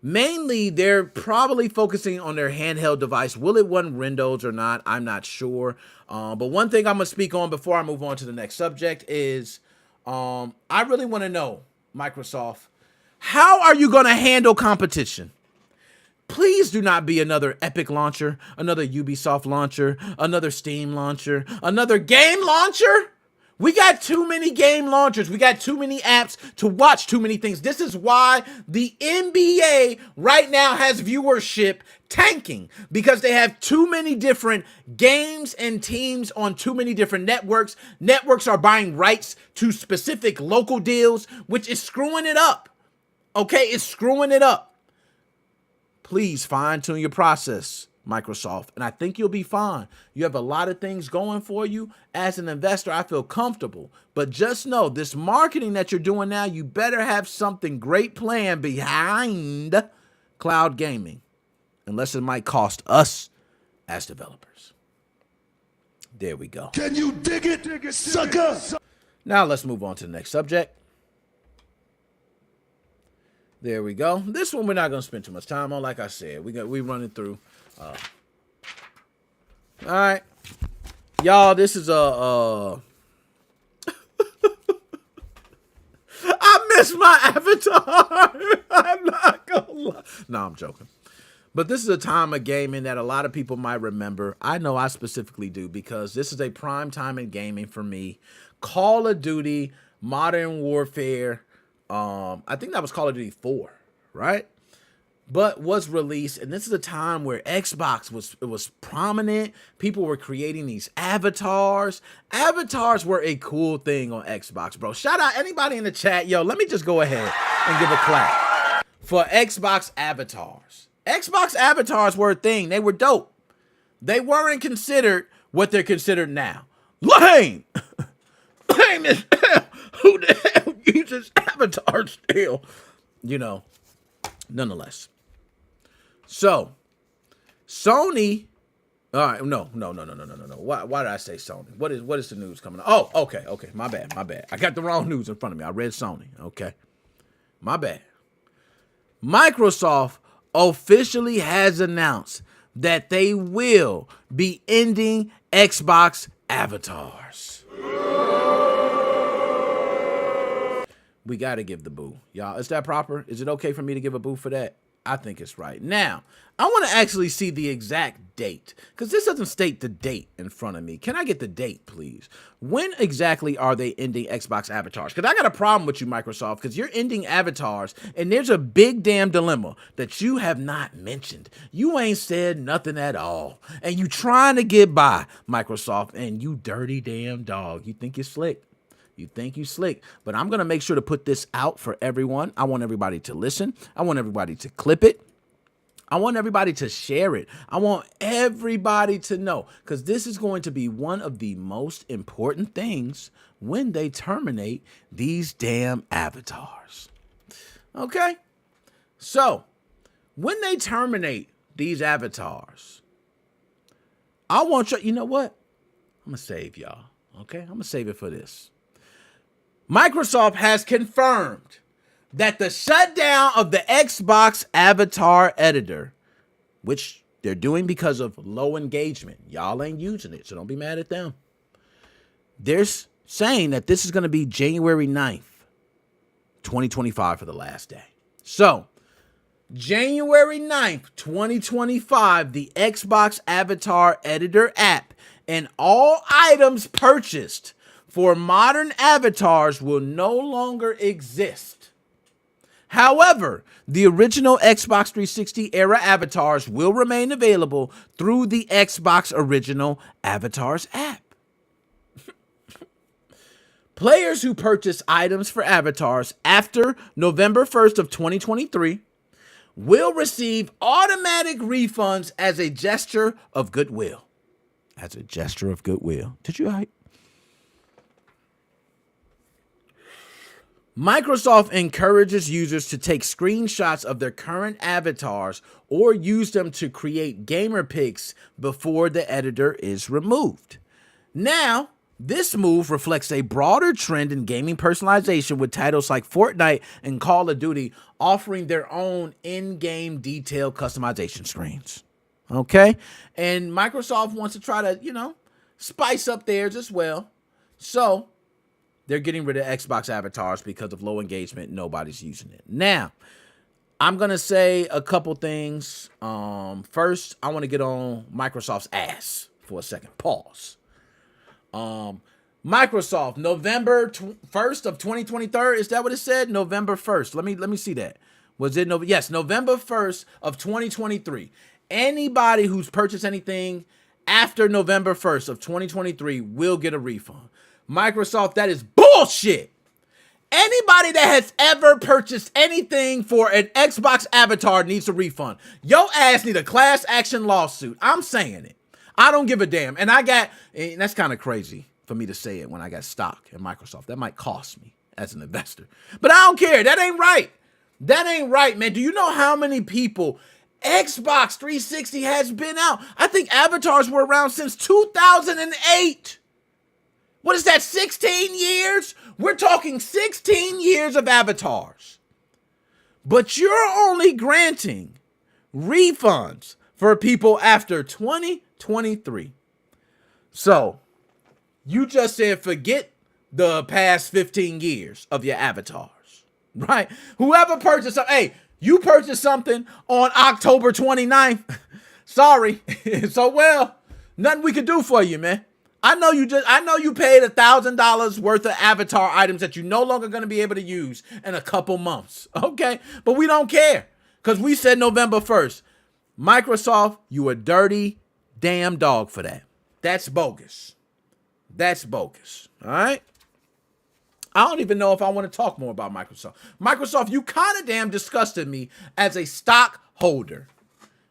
mainly they're probably focusing on their handheld device. Will it run Windows or not? I'm not sure. But one thing I'm going to speak on before I move on to the next subject is I really want to know, Microsoft, how are you going to handle competition? Please do not be another Epic launcher, another Ubisoft launcher, another Steam launcher, another game launcher. We got too many game launchers. We got too many apps to watch too many things. This is why the NBA right now has viewership tanking, because they have too many different games and teams on too many different networks. Networks are buying rights to specific local deals, which is screwing it up. Okay, it's screwing it up. Please fine-tune your process, Microsoft, and I think you'll be fine. You have a lot of things going for you. As an investor, I feel comfortable. But just know, this marketing that you're doing now, you better have something great planned behind cloud gaming, unless it might cost us as developers. There we go. Can you dig it, sucker? Now let's move on to the next subject. There we go. This one we're not going to spend too much time on. Like I said, we running through. All right, y'all. This is I miss my avatar. I'm not gonna lie. No, I'm joking. But this is a time of gaming that a lot of people might remember. I know I specifically do, because this is a prime time in gaming for me. Call of Duty, Modern Warfare. I think that was Call of Duty 4, right? But was released, and this is a time where Xbox was prominent. People were creating these avatars. Avatars were a cool thing on Xbox, bro. Shout out anybody in the chat. Yo, let me just go ahead and give a clap for Xbox avatars. Xbox avatars were a thing. They were dope. They weren't considered what they're considered now. Lame! Lame as hell. Who the hell uses avatar still? Nonetheless. So, Sony. All right, no. Why did I say Sony? What is the news coming up? Oh, okay. My bad. I got the wrong news in front of me. I read Sony. Okay. My bad. Microsoft officially has announced that they will be ending Xbox avatars. We got to give the boo. Y'all, is that proper? Is it okay for me to give a boo for that? I think it's right. Now, I want to actually see the exact date, because this doesn't state the date in front of me. Can I get the date, please? When exactly are they ending Xbox avatars? Because I got a problem with you, Microsoft, because you're ending avatars, and there's a big damn dilemma that you have not mentioned. You ain't said nothing at all, and you trying to get by, Microsoft, and you dirty damn dog. You think you're slick. You think you slick, but I'm going to make sure to put this out for everyone. I want everybody to listen. I want everybody to clip it. I want everybody to share it. I want everybody to know, because this is going to be one of the most important things when they terminate these damn avatars. Okay? So, when they terminate these avatars, I want you know what? I'm going to save y'all. Okay? I'm going to save it for this. Microsoft has confirmed that the shutdown of the Xbox Avatar Editor, which they're doing because of low engagement. Y'all ain't using it, so don't be mad at them. They're saying that this is going to be January 9th, 2025 for the last day. So, January 9th, 2025, the Xbox Avatar Editor app and all items purchased for modern avatars will no longer exist. However, the original Xbox 360 era avatars will remain available through the Xbox Original Avatars app. Players who purchase items for avatars after November 1st of 2023 will receive automatic refunds as a gesture of goodwill. As a gesture of goodwill. Did you hype? Microsoft encourages users to take screenshots of their current avatars or use them to create gamer pics before the editor is removed. Now, this move reflects a broader trend in gaming personalization, with titles like Fortnite and Call of Duty offering their own in-game detailed customization screens. Okay? And Microsoft wants to try to, spice up theirs as well. So, they're getting rid of Xbox avatars because of low engagement. Nobody's using it. Now, I'm going to say a couple things. First, I want to get on Microsoft's ass for a second. Pause. Microsoft, November 1st of 2023. Is that what it said? November 1st. Let me see that. Was it November? Yes, November 1st of 2023. Anybody who's purchased anything after November 1st of 2023 will get a refund. Microsoft, that is bullshit. Anybody that has ever purchased anything for an Xbox avatar needs a refund. Your ass need a class action lawsuit. I'm saying it. I don't give a damn. And that's kind of crazy for me to say it when I got stock in Microsoft. That might cost me as an investor. But I don't care. That ain't right. That ain't right, man. Do you know how many people Xbox 360 has been out? I think avatars were around since 2008. What is that, 16 years? We're talking 16 years of avatars. But you're only granting refunds for people after 2023. So, you just said forget the past 15 years of your avatars, right? Whoever purchased something, hey, you purchased something on October 29th. Sorry. So, nothing we can do for you, man. I know you paid $1,000 worth of avatar items that you're no longer going to be able to use in a couple months. Okay? But we don't care because we said November 1st. Microsoft, you a dirty damn dog for that. That's bogus. That's bogus. All right? I don't even know if I want to talk more about Microsoft. Microsoft, you kind of damn disgusted me as a stockholder.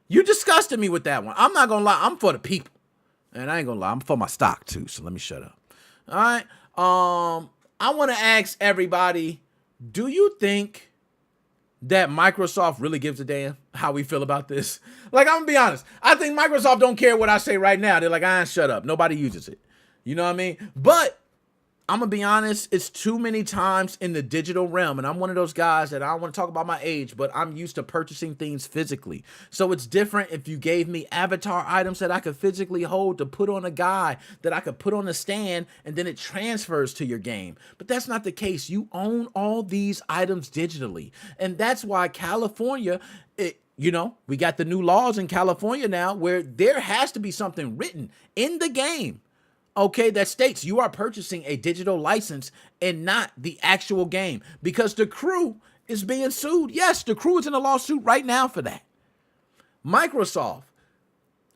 You disgusted me with that one. I'm not going to lie. I'm for the people. And I ain't gonna lie, I'm for my stock too, so let me shut up. All right. I want to ask everybody, do you think that Microsoft really gives a damn how we feel about this? Like, I'm gonna be honest. I think Microsoft don't care what I say right now. They're like, shut up. Nobody uses it. You know what I mean? But I'm gonna be honest, it's too many times in the digital realm, and I'm one of those guys that I don't want to talk about my age, but I'm used to purchasing things physically. So it's different if you gave me avatar items that I could physically hold to put on a guy that I could put on a stand, and then it transfers to your game. But that's not the case. You own all these items digitally, and that's why California, we got the new laws in California now where there has to be something written in the game, okay, that states you are purchasing a digital license and not the actual game, because the crew is being sued. Yes, the crew is in a lawsuit right now for that. Microsoft,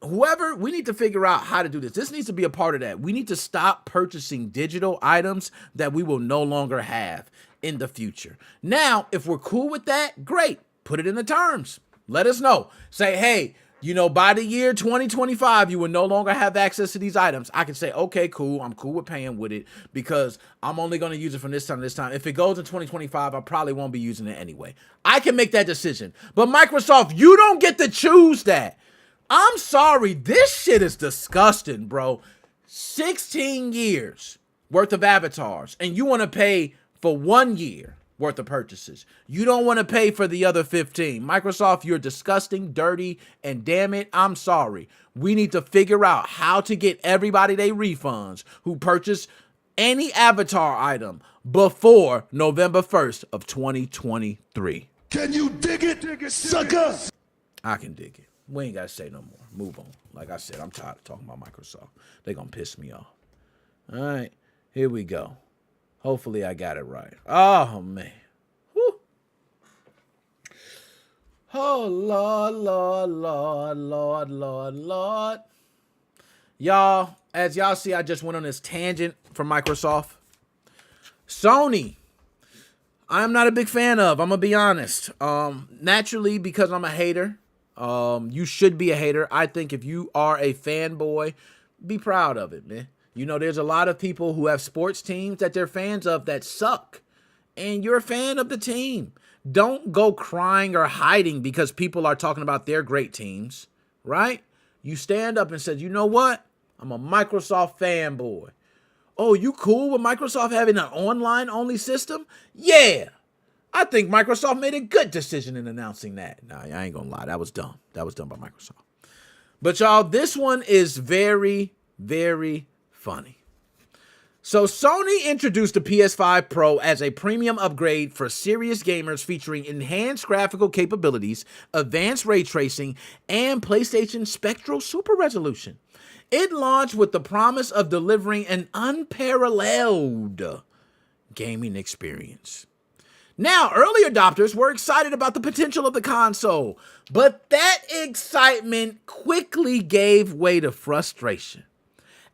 whoever, we need to figure out how to do this. This needs to be a part of that. We need to stop purchasing digital items that we will no longer have in the future. Now, if we're cool with that, great. Put it in the terms. Let us know. Say, hey, by the year 2025, you will no longer have access to these items. I can say, okay, cool. I'm cool with paying with it because I'm only going to use it from this time to this time. If it goes in 2025, I probably won't be using it anyway. I can make that decision. But Microsoft, you don't get to choose that. I'm sorry. This shit is disgusting, bro. 16 years worth of avatars, and you want to pay for 1 year worth of purchases. You don't want to pay for the other 15. Microsoft, you're disgusting, dirty, and damn it, I'm sorry. We need to figure out how to get everybody their refunds who purchase any avatar item before November 1st of 2023. Can you dig it, sucker? I can dig it. We ain't got to say no more. Move on. Like I said, I'm tired of talking about Microsoft. They're going to piss me off. All right, here we go. Hopefully I got it right. Oh, man. Whew. Oh, Lord, Lord, Lord, Lord, Lord, Lord. Y'all, as y'all see, I just went on this tangent from Microsoft. Sony, I'm not a big fan of. I'm going to be honest. Naturally, because I'm a hater, you should be a hater. I think if you are a fanboy, be proud of it, man. You know, there's a lot of people who have sports teams that they're fans of that suck. And you're a fan of the team. Don't go crying or hiding because people are talking about their great teams, right? You stand up and said, you know what? I'm a Microsoft fanboy. Oh, you cool with Microsoft having an online-only system? Yeah. I think Microsoft made a good decision in announcing that. Nah, I ain't gonna lie. That was dumb. That was done by Microsoft. But y'all, this one is very, very funny. So Sony introduced the PS5 Pro as a premium upgrade for serious gamers featuring enhanced graphical capabilities, advanced ray tracing, and PlayStation Spectral Super Resolution. It launched with the promise of delivering an unparalleled gaming experience. Now, early adopters were excited about the potential of the console, but that excitement quickly gave way to frustration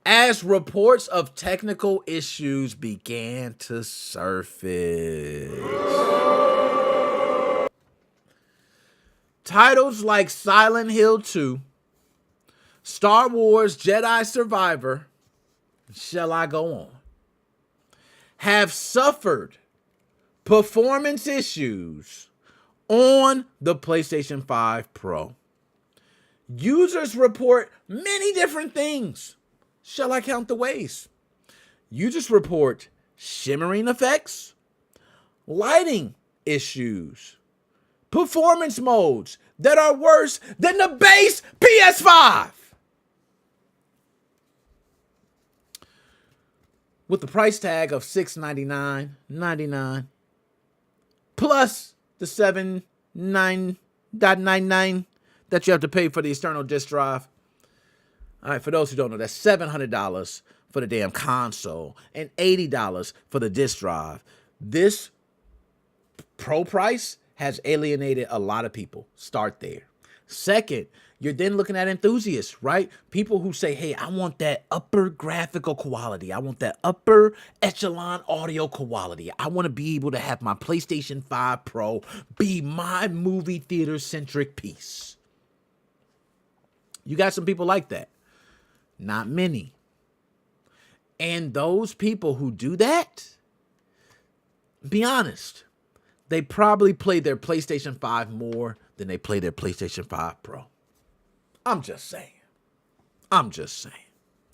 as reports of technical issues began to surface. Titles like Silent Hill 2, Star Wars Jedi Survivor, shall I go on, have suffered performance issues on the PlayStation 5 Pro. Users report many different things. Shall I count the ways? Users report shimmering effects, lighting issues, performance modes that are worse than the base PS5. With the price tag of $699.99 plus the $799 that you have to pay for the external disk drive. All right, for those who don't know, that's $700 for the damn console and $80 for the disk drive. This pro price has alienated a lot of people. Start there. Second, you're then looking at enthusiasts, right? People who say, hey, I want that upper graphical quality. I want that upper echelon audio quality. I want to be able to have my PlayStation 5 Pro be my movie theater centric piece. You got some people like that. Not many. And those people who do that, be honest, they probably play their PlayStation 5 more than they play their PlayStation 5 Pro. I'm just saying.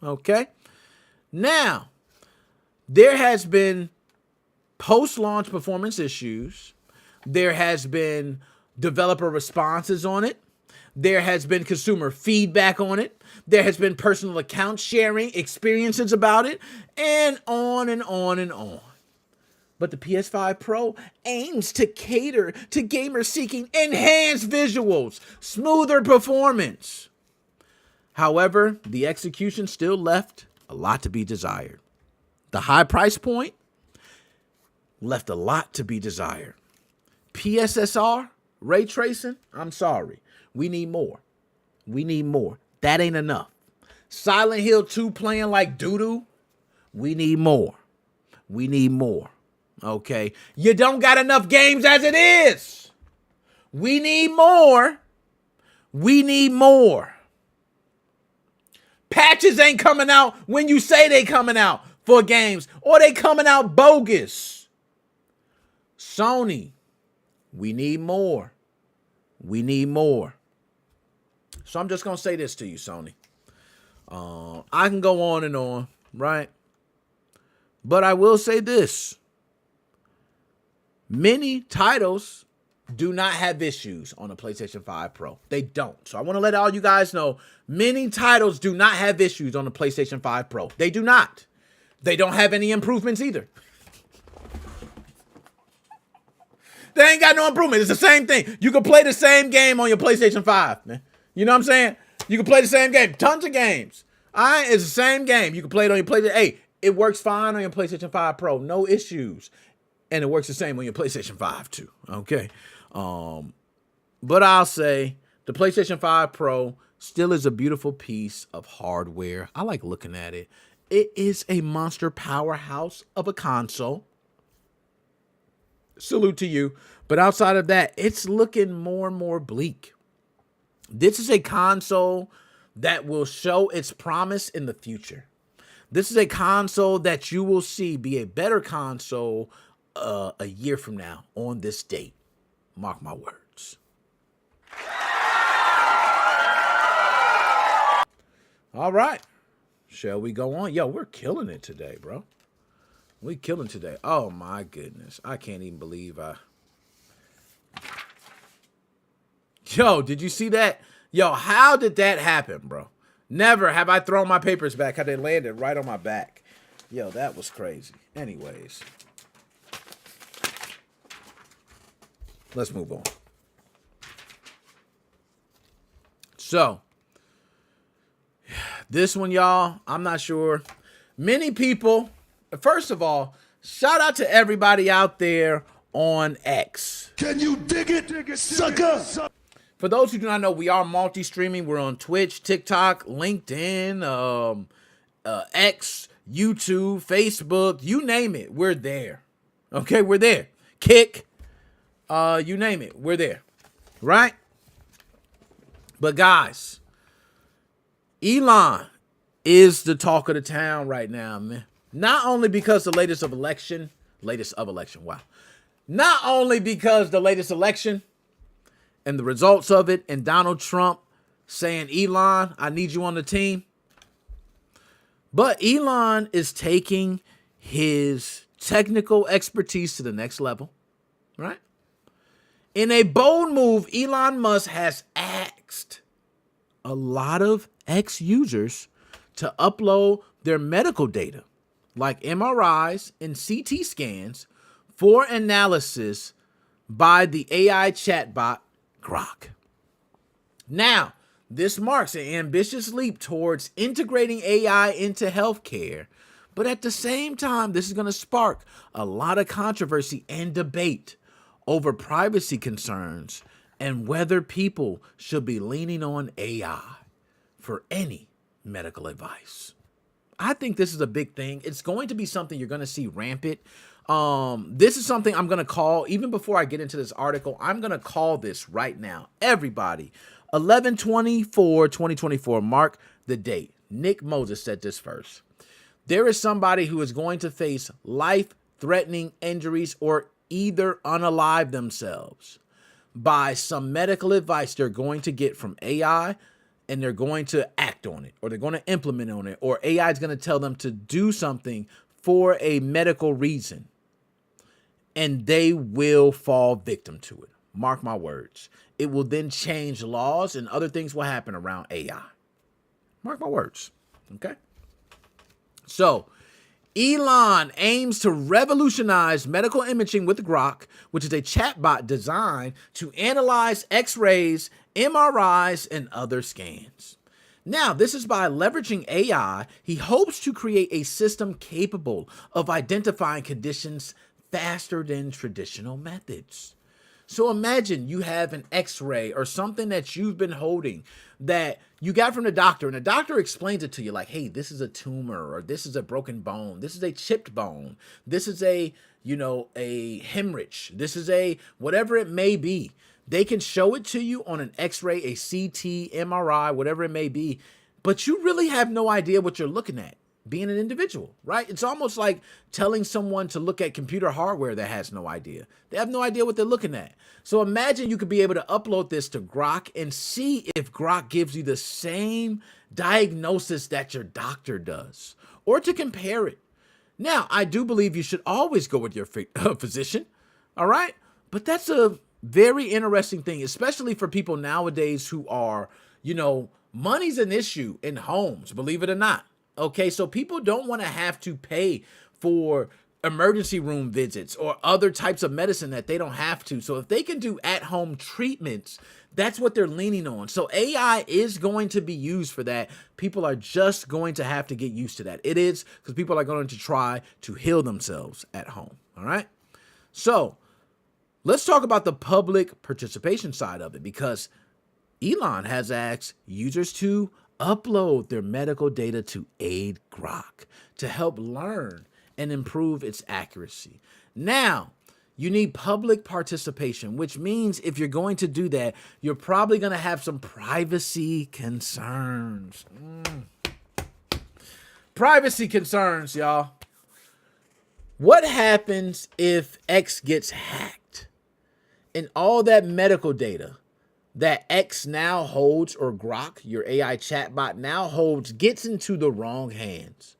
Okay? Now, there has been post-launch performance issues. There has been developer responses on it. There has been consumer feedback on it. There has been personal account sharing, experiences about it, and on and on and on. But the PS5 Pro aims to cater to gamers seeking enhanced visuals, smoother performance. However, the execution still left a lot to be desired. The high price point left a lot to be desired. PSSR, ray tracing, I'm sorry. We need more. That ain't enough. Silent Hill 2 playing like doo-doo. We need more. Okay? You don't got enough games as it is. We need more. Patches ain't coming out when you say they coming out for games, or they coming out bogus. Sony, we need more. So I'm just going to say this to you, Sony. I can go on and on, right? But I will say this. Many titles do not have issues on the PlayStation 5 Pro. They don't. So I want to let all you guys know, many titles do not have issues on the PlayStation 5 Pro. They do not. They don't have any improvements either. They ain't got no improvement. It's the same thing. You can play the same game on your PlayStation 5, man. You know what I'm saying? You can play the same game. Tons of games. All right? It's the same game. You can play it on your PlayStation. Hey, it works fine on your PlayStation 5 Pro. No issues. And it works the same on your PlayStation 5 too. Okay? But I'll say the PlayStation 5 Pro still is a beautiful piece of hardware. I like looking at it. It is a monster powerhouse of a console. salute to you. But outside of that, it's looking more and more bleak. This is a console that will show its promise in the future. This is a console that you will see be a better console a year from now on this date. Mark my words. All right. Shall we go on? Yo, we're killing it today, bro. We killing today. Oh, my goodness. I can't even believe Yo, did you see that? Yo, how did that happen, bro? Never have I thrown my papers back. How they landed right on my back. Yo, that was crazy. Anyways. Let's move on. So, this one, y'all, I'm not sure. Many people, first of all, shout out to everybody out there on X. Can you dig it, sucker? For those who do not know, we are multi-streaming. We're on Twitch, TikTok, LinkedIn, X, YouTube, Facebook, you name it, we're there. Okay, we're there. Kick, you name it, we're there. Right? But guys, Elon is the talk of the town right now, man. Not only because the latest of election, wow. Not only because the latest election and the results of it and Donald Trump saying, Elon, I need you on the team. But Elon is taking his technical expertise to the next level, right? In a bold move, Elon Musk has asked a lot of X-users to upload their medical data, like MRIs and CT scans, for analysis by the AI chatbot Grok. Now, this marks an ambitious leap towards integrating AI into healthcare, but at the same time, this is going to spark a lot of controversy and debate over privacy concerns and whether people should be leaning on AI for any medical advice. I think this is a big thing. It's going to be something you're going to see rampant. This is something I'm going to call, even before I get into this article, I'm going to call this right now. Everybody, 11/24/2024, mark the date. Nick Moses said this first. There is somebody who is going to face life-threatening injuries or either unalive themselves by some medical advice they're going to get from AI, and they're going to act on it, or they're going to implement on it, or AI is going to tell them to do something for a medical reason, and they will fall victim to it. Mark my words. It will then change laws and other things will happen around AI. Mark my words. Okay? So, Elon aims to revolutionize medical imaging with Grok, which is a chatbot designed to analyze X-rays, MRIs, and other scans. Now, this is by leveraging AI, he hopes to create a system capable of identifying conditions faster than traditional methods. So imagine you have an X-ray or something that you've been holding that you got from the doctor, and the doctor explains it to you like, hey, this is a tumor, or this is a broken bone, this is a chipped bone, this is a hemorrhage, this is a whatever it may be. They can show it to you on an X-ray, a CT, MRI, whatever it may be, but you really have no idea what you're looking at, being an individual, right? It's almost like telling someone to look at computer hardware that has no idea. They have no idea what they're looking at. So imagine you could be able to upload this to Grok and see if Grok gives you the same diagnosis that your doctor does, or to compare it. Now, I do believe you should always go with your physician, all right? But that's a very interesting thing, especially for people nowadays who are, money's an issue in homes, believe it or not. Okay, so people don't want to have to pay for emergency room visits or other types of medicine that they don't have to. So if they can do at-home treatments, that's what they're leaning on. So AI is going to be used for that. People are just going to have to get used to that. It is, because people are going to try to heal themselves at home. All right. So let's talk about the public participation side of it, because Elon has asked users to upload their medical data to aid Grok to help learn and improve its accuracy. Now, You need public participation, which means if you're going to do that, you're probably going to have some privacy concerns. Privacy concerns, y'all. What happens if X gets hacked and all that medical data that X now holds, or Grok, your AI chatbot now holds, gets into the wrong hands?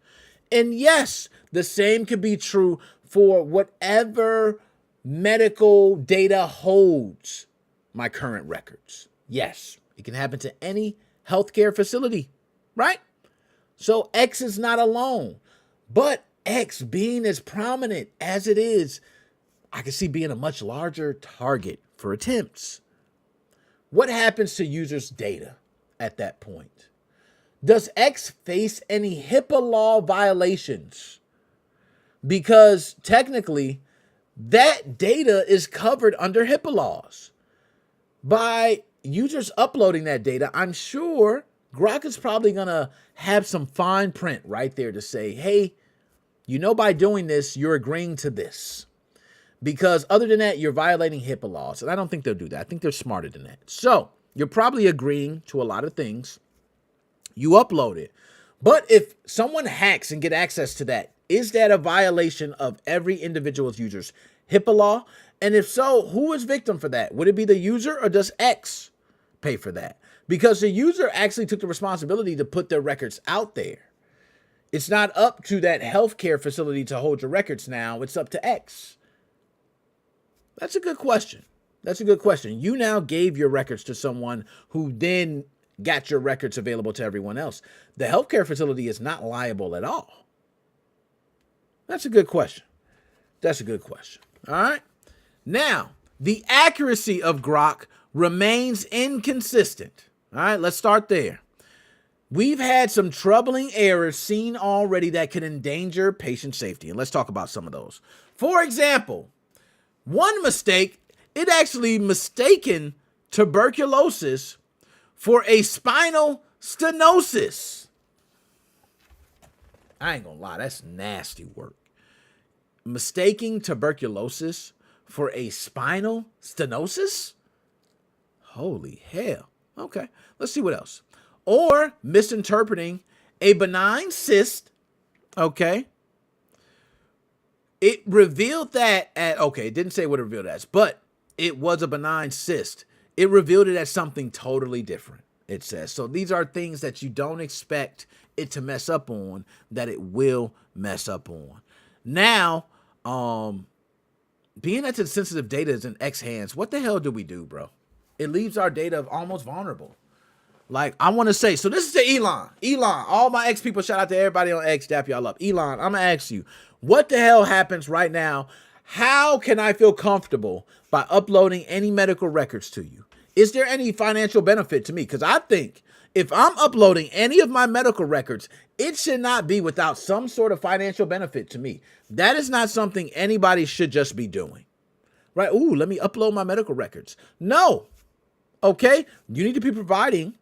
And yes, the same could be true for whatever medical data holds my current records. Yes, it can happen to any healthcare facility, right? So X is not alone, but X being as prominent as it is, I can see being a much larger target for attempts. What happens to users' data at that point? Does X face any HIPAA law violations? Because technically, that data is covered under HIPAA laws. By users uploading that data, I'm sure Grok is probably going to have some fine print right there to say, hey, by doing this, you're agreeing to this. Because other than that, you're violating HIPAA laws. And I don't think they'll do that. I think they're smarter than that. So you're probably agreeing to a lot of things. You upload it. But if someone hacks and get access to that, is that a violation of every individual's user's HIPAA law? And if so, who is victim for that? Would it be the user, or does X pay for that? Because the user actually took the responsibility to put their records out there. It's not up to that healthcare facility to hold your records now. It's up to X. That's a good question. That's a good question. You now gave your records to someone who then got your records available to everyone else. The healthcare facility is not liable at all. That's a good question. That's a good question. All right. Now, the accuracy of Grok remains inconsistent. All right, let's start there. We've had some troubling errors seen already that could endanger patient safety, and let's talk about some of those. For example, one mistake, it actually mistaken tuberculosis for a spinal stenosis. I ain't gonna lie, that's nasty work. Mistaking tuberculosis for a spinal stenosis? Holy hell. Okay, let's see what else. Or misinterpreting a benign cyst. Okay. It revealed that it didn't say what it revealed as, but it was a benign cyst. It revealed it as something totally different, it says. So these are things that you don't expect it to mess up on, that it will mess up on. Now, being that the sensitive data is in X hands, what the hell do we do, bro? It leaves our data almost vulnerable. Like, I want to say, so this is to Elon. Elon, all my X people, shout out to everybody on X, dap y'all up. Elon, I'm going to ask you, what the hell happens right now? How can I feel comfortable by uploading any medical records to you? Is there any financial benefit to me? Because I think if I'm uploading any of my medical records, it should not be without some sort of financial benefit to me. That is not something anybody should just be doing. Right? Ooh, let me upload my medical records. No. Okay? You need to be providing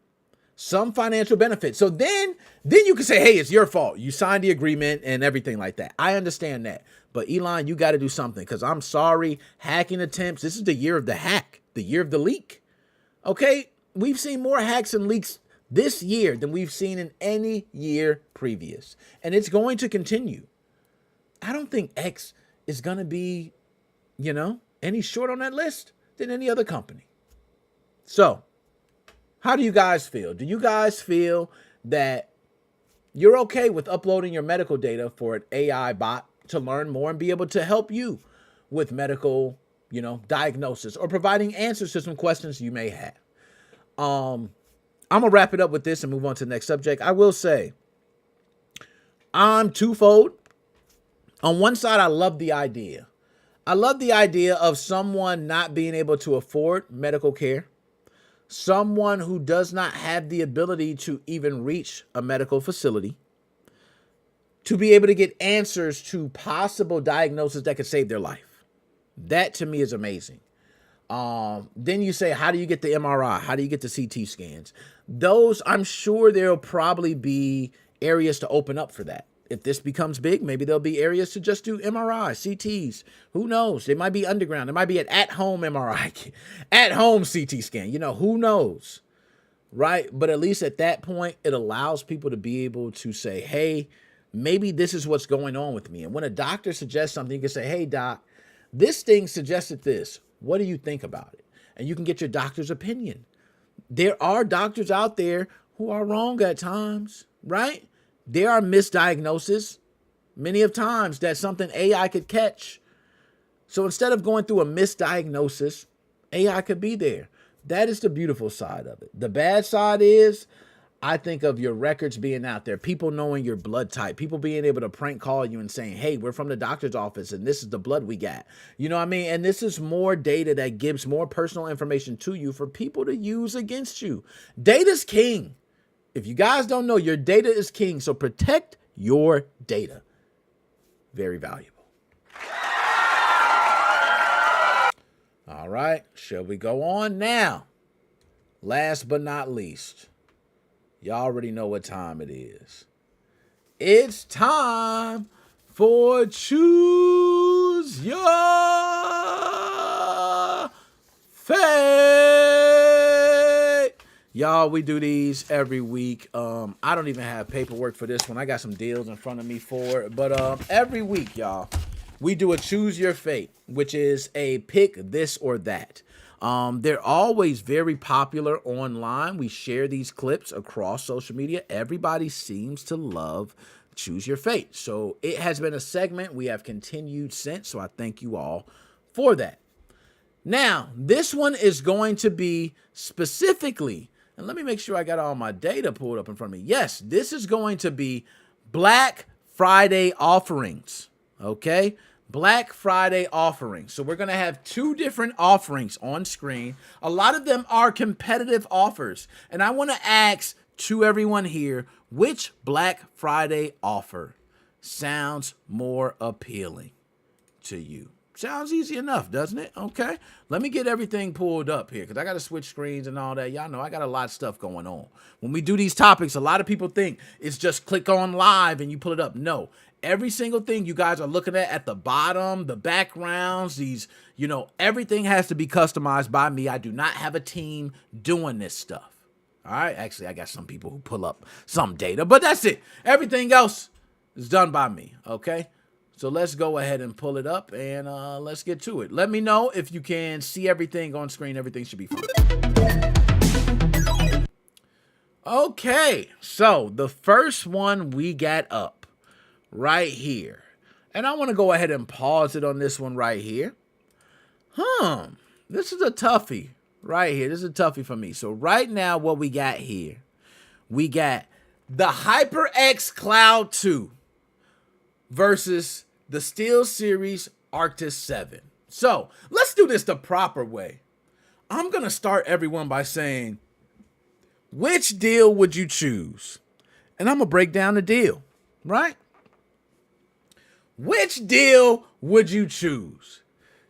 some financial benefit. So then you can say, hey, it's your fault. You signed the agreement and everything like that. I understand that. But Elon, you got to do something, because I'm sorry, hacking attempts. This is the year of the hack, the year of the leak. Okay? We've seen more hacks and leaks this year than we've seen in any year previous. And it's going to continue. I don't think X is going to be, any short on that list than any other company. So, how do you guys feel? Do you guys feel that you're okay with uploading your medical data for an AI bot to learn more and be able to help you with medical, diagnosis, or providing answers to some questions you may have? I'm going to wrap it up with this and move on to the next subject. I will say, I'm twofold. On one side, I love the idea. I love the idea of someone not being able to afford medical care. Someone who does not have the ability to even reach a medical facility, to be able to get answers to possible diagnoses that could save their life. That to me is amazing. Then you say, how do you get the MRI? How do you get the CT scans? Those, I'm sure there'll probably be areas to open up for that. if this becomes big, maybe there'll be areas to just do MRI, CTs. Who knows? They might be underground. It might be an at-home MRI, at-home CT scan. You know, who knows, right? But at least at that point, it allows people to be able to say, hey, maybe this is what's going on with me. And when a doctor suggests something, you can say, hey, doc, this thing suggested this. What do you think about it? And you can get your doctor's opinion. There are doctors out there who are wrong at times, right? There are misdiagnoses many of times that something AI could catch. So instead of going through a misdiagnosis, AI could be there. That is the beautiful side of it. The bad side is, I think of your records being out there, people knowing your blood type, people being able to prank call you and saying, hey, we're from the doctor's office and this is the blood we got. You know what I mean? And this is more data that gives more personal information to you for people to use against you. Data's king. If you guys don't know, your data is king. So protect your data. Very valuable. All right. Shall we go on now? Last but not least. Y'all already know what time it is. It's time for Choose Your Fate. Y'all, we do these every week. I don't even have paperwork for this one. I got some deals in front of me for it. But every week, y'all, we do a Choose Your Fate, which is a pick this or that. They're always very popular online. We share these clips across social media. Everybody seems to love Choose Your Fate. So it has been a segment we have continued since. So I thank you all for that. Now, this one is going to be specifically, and let me make sure I got all my data pulled up in front of me. Yes, this is going to be Black Friday offerings. Okay? Black Friday offerings. So we're going to have two different offerings on screen. A lot of them are competitive offers. And I want to ask to everyone here, which Black Friday offer sounds more appealing to you? Sounds easy enough, doesn't it? Okay. Let me get everything pulled up here because I got to switch screens and all that. Y'all know I got a lot of stuff going on. When we do these topics, a lot of people think it's just click on live and you pull it up. No. Every single thing you guys are looking at the bottom, the backgrounds, these, you know, everything has to be customized by me. I do not have a team doing this stuff. All right. Actually, I got some people who pull up some data, but that's it. Everything else is done by me. Okay. So let's go ahead and pull it up and let's get to it. Let me know if you can see everything on screen. Everything should be fine. Okay. So the first one we got up right here. And I want to go ahead and pause it on this one right here. This is a toughie right here. This is a toughie for me. So right now what we got here, we got the HyperX Cloud 2 versus the SteelSeries Arctis 7. So let's do this the proper way. I'm going to start everyone by saying, which deal would you choose? And I'm going to break down the deal, right? Which deal would you choose?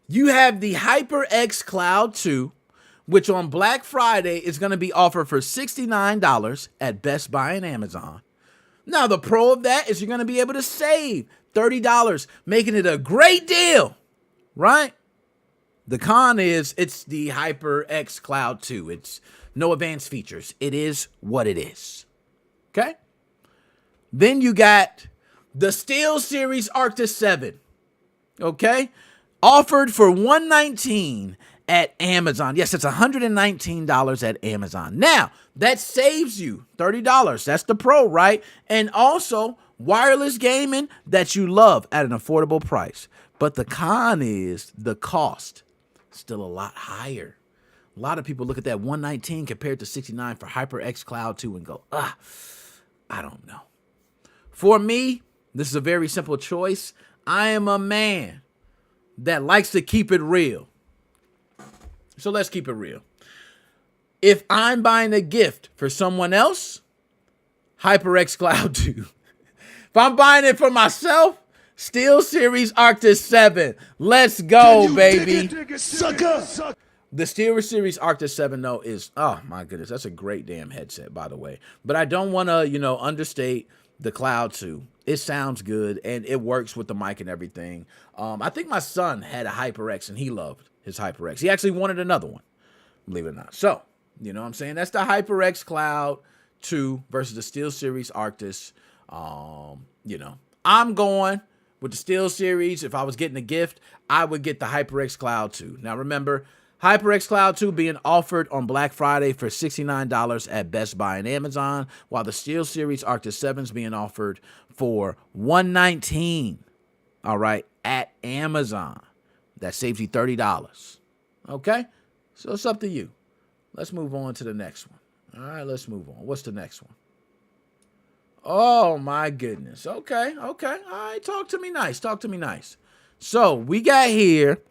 You have the HyperX Cloud 2, which on Black Friday is going to be offered for $69 at Best Buy and Amazon. Now, the pro of that is you're going to be able to save $30, making it a great deal, right? The con is it's the HyperX Cloud 2. It's no advanced features. It is what it is. Okay? Then you got the SteelSeries Arctis 7. Okay? Offered for $119 at Amazon. Yes, it's $119 at Amazon. Now, that saves you $30. That's the pro, right? And also wireless gaming that you love at an affordable price. But the con is the cost still a lot higher. A lot of people look at that $119 compared to $69 for HyperX Cloud 2 and go, I don't know. For me, this is a very simple choice. I am a man that likes to keep it real. So let's keep it real. If I'm buying a gift for someone else, HyperX Cloud 2. If I'm buying it for myself, SteelSeries Arctis 7. Let's go, baby. Sucker. The SteelSeries Arctis 7, though, is, oh my goodness, that's a great damn headset, by the way. But I don't want to, understate the Cloud 2. It sounds good, and it works with the mic and everything. I think my son had a HyperX, and he loved his HyperX. He actually wanted another one, believe it or not. So, you know what I'm saying? That's the HyperX Cloud 2 versus the SteelSeries Arctis. I'm going with the SteelSeries. If I was getting a gift, I would get the HyperX Cloud 2. Now, remember, HyperX Cloud 2 being offered on Black Friday for $69 at Best Buy and Amazon, while the SteelSeries Arctis 7 is being offered for $119, all right, at Amazon. That saves you $30. Okay? So it's up to you. Let's move on to the next one. All right, let's move on. What's the next one? Oh, my goodness. Okay. All right, talk to me nice. So we got here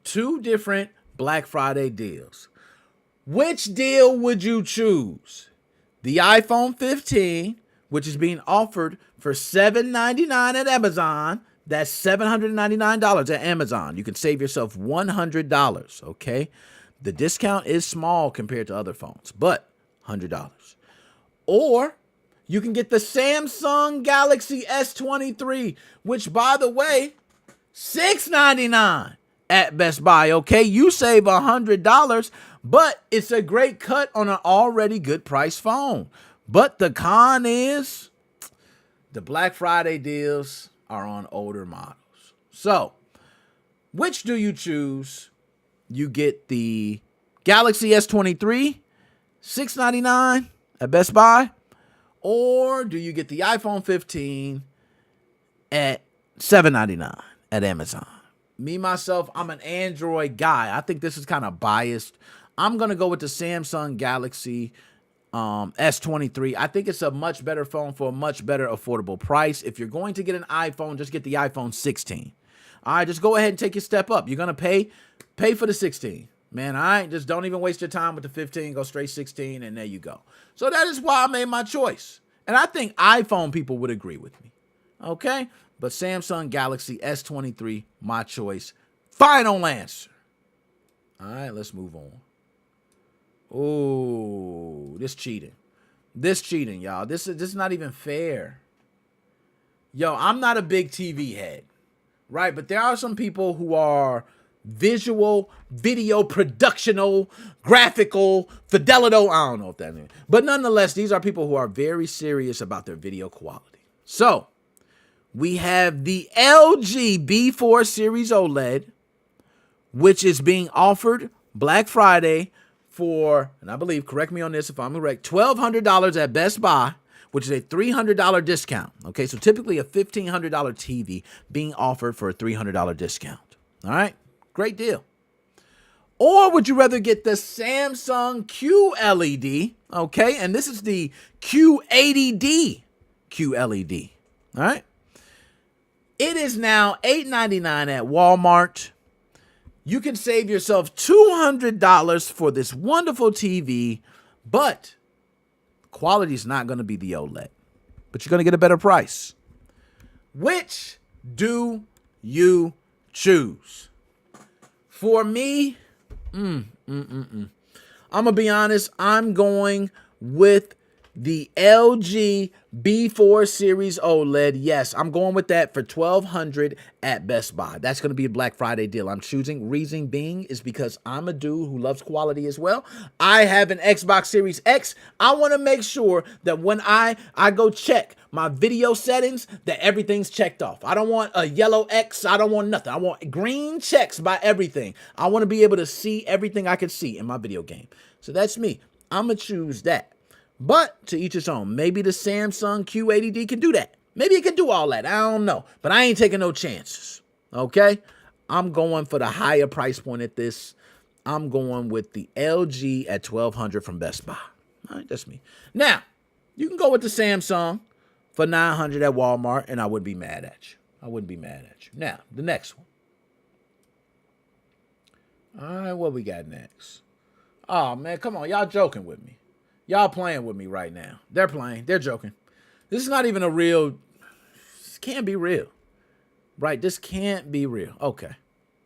2 different Black Friday deals. Which deal would you choose? The iPhone 15, which is being offered for $799 at Amazon. That's $799 at Amazon. You can save yourself $100, okay? The discount is small compared to other phones, but $100. Or you can get the Samsung Galaxy S23, which, by the way, $699 at Best Buy, okay? You save $100, but it's a great cut on an already good price phone. But the con is the Black Friday deals are on older models. So, which do you choose? You get the Galaxy S23, $699 at Best Buy, or do you get the iPhone 15 at $799 at Amazon? Me, myself, I'm an Android guy. I think this is kind of biased. I'm going to go with the Samsung Galaxy S23. I think it's a much better phone for a much better affordable price. If you're going to get an iPhone, just get the iPhone 16. All right, just go ahead and take your step up. You're going to pay for the 16. Man, all right, just don't even waste your time with the 15. Go straight 16, and there you go. So that is why I made my choice. And I think iPhone people would agree with me. Okay? But Samsung Galaxy S23, my choice. Final answer. All right, let's move on. Oh, this cheating. Y'all. This is not even fair. Yo, I'm not a big TV head, right? But there are some people who are visual, video productional, graphical, fidelito. I don't know what that means. But nonetheless, these are people who are very serious about their video quality. So, we have the LG B4 Series OLED, which is being offered Black Friday for, and I believe, correct me on this if I'm correct, $1,200 at Best Buy, which is a $300 discount. Okay, so typically a $1,500 TV being offered for a $300 discount. All right, great deal. Or would you rather get the Samsung QLED? Okay, and this is the Q80D QLED. All right. It is now $899 at Walmart. You can save yourself $200 for this wonderful TV, but quality is not going to be the OLED. But you're going to get a better price. Which do you choose? For me, I'm going to be honest, I'm going with the LG B4 Series OLED. Yes, I'm going with that for $1,200 at Best Buy. That's going to be a Black Friday deal. I'm choosing. Reason being is because I'm a dude who loves quality as well. I have an Xbox Series X. I want to make sure that when I go check my video settings, that everything's checked off. I don't want a yellow X. I don't want nothing. I want green checks by everything. I want to be able to see everything I can see in my video game. So that's me. I'm going to choose that. But to each his own. Maybe the Samsung Q80D can do that. Maybe it can do all that. I don't know. But I ain't taking no chances. Okay? I'm going for the higher price point at this. I'm going with the LG at $1,200 from Best Buy. All right, that's me. Now, you can go with the Samsung for $900 at Walmart, and I wouldn't be mad at you. Now, the next one. All right, what we got next? Oh, man, come on. Y'all joking with me. Y'all playing with me right now. They're playing. They're joking. This is not even a real... This can't be real. Right? This can't be real. Okay.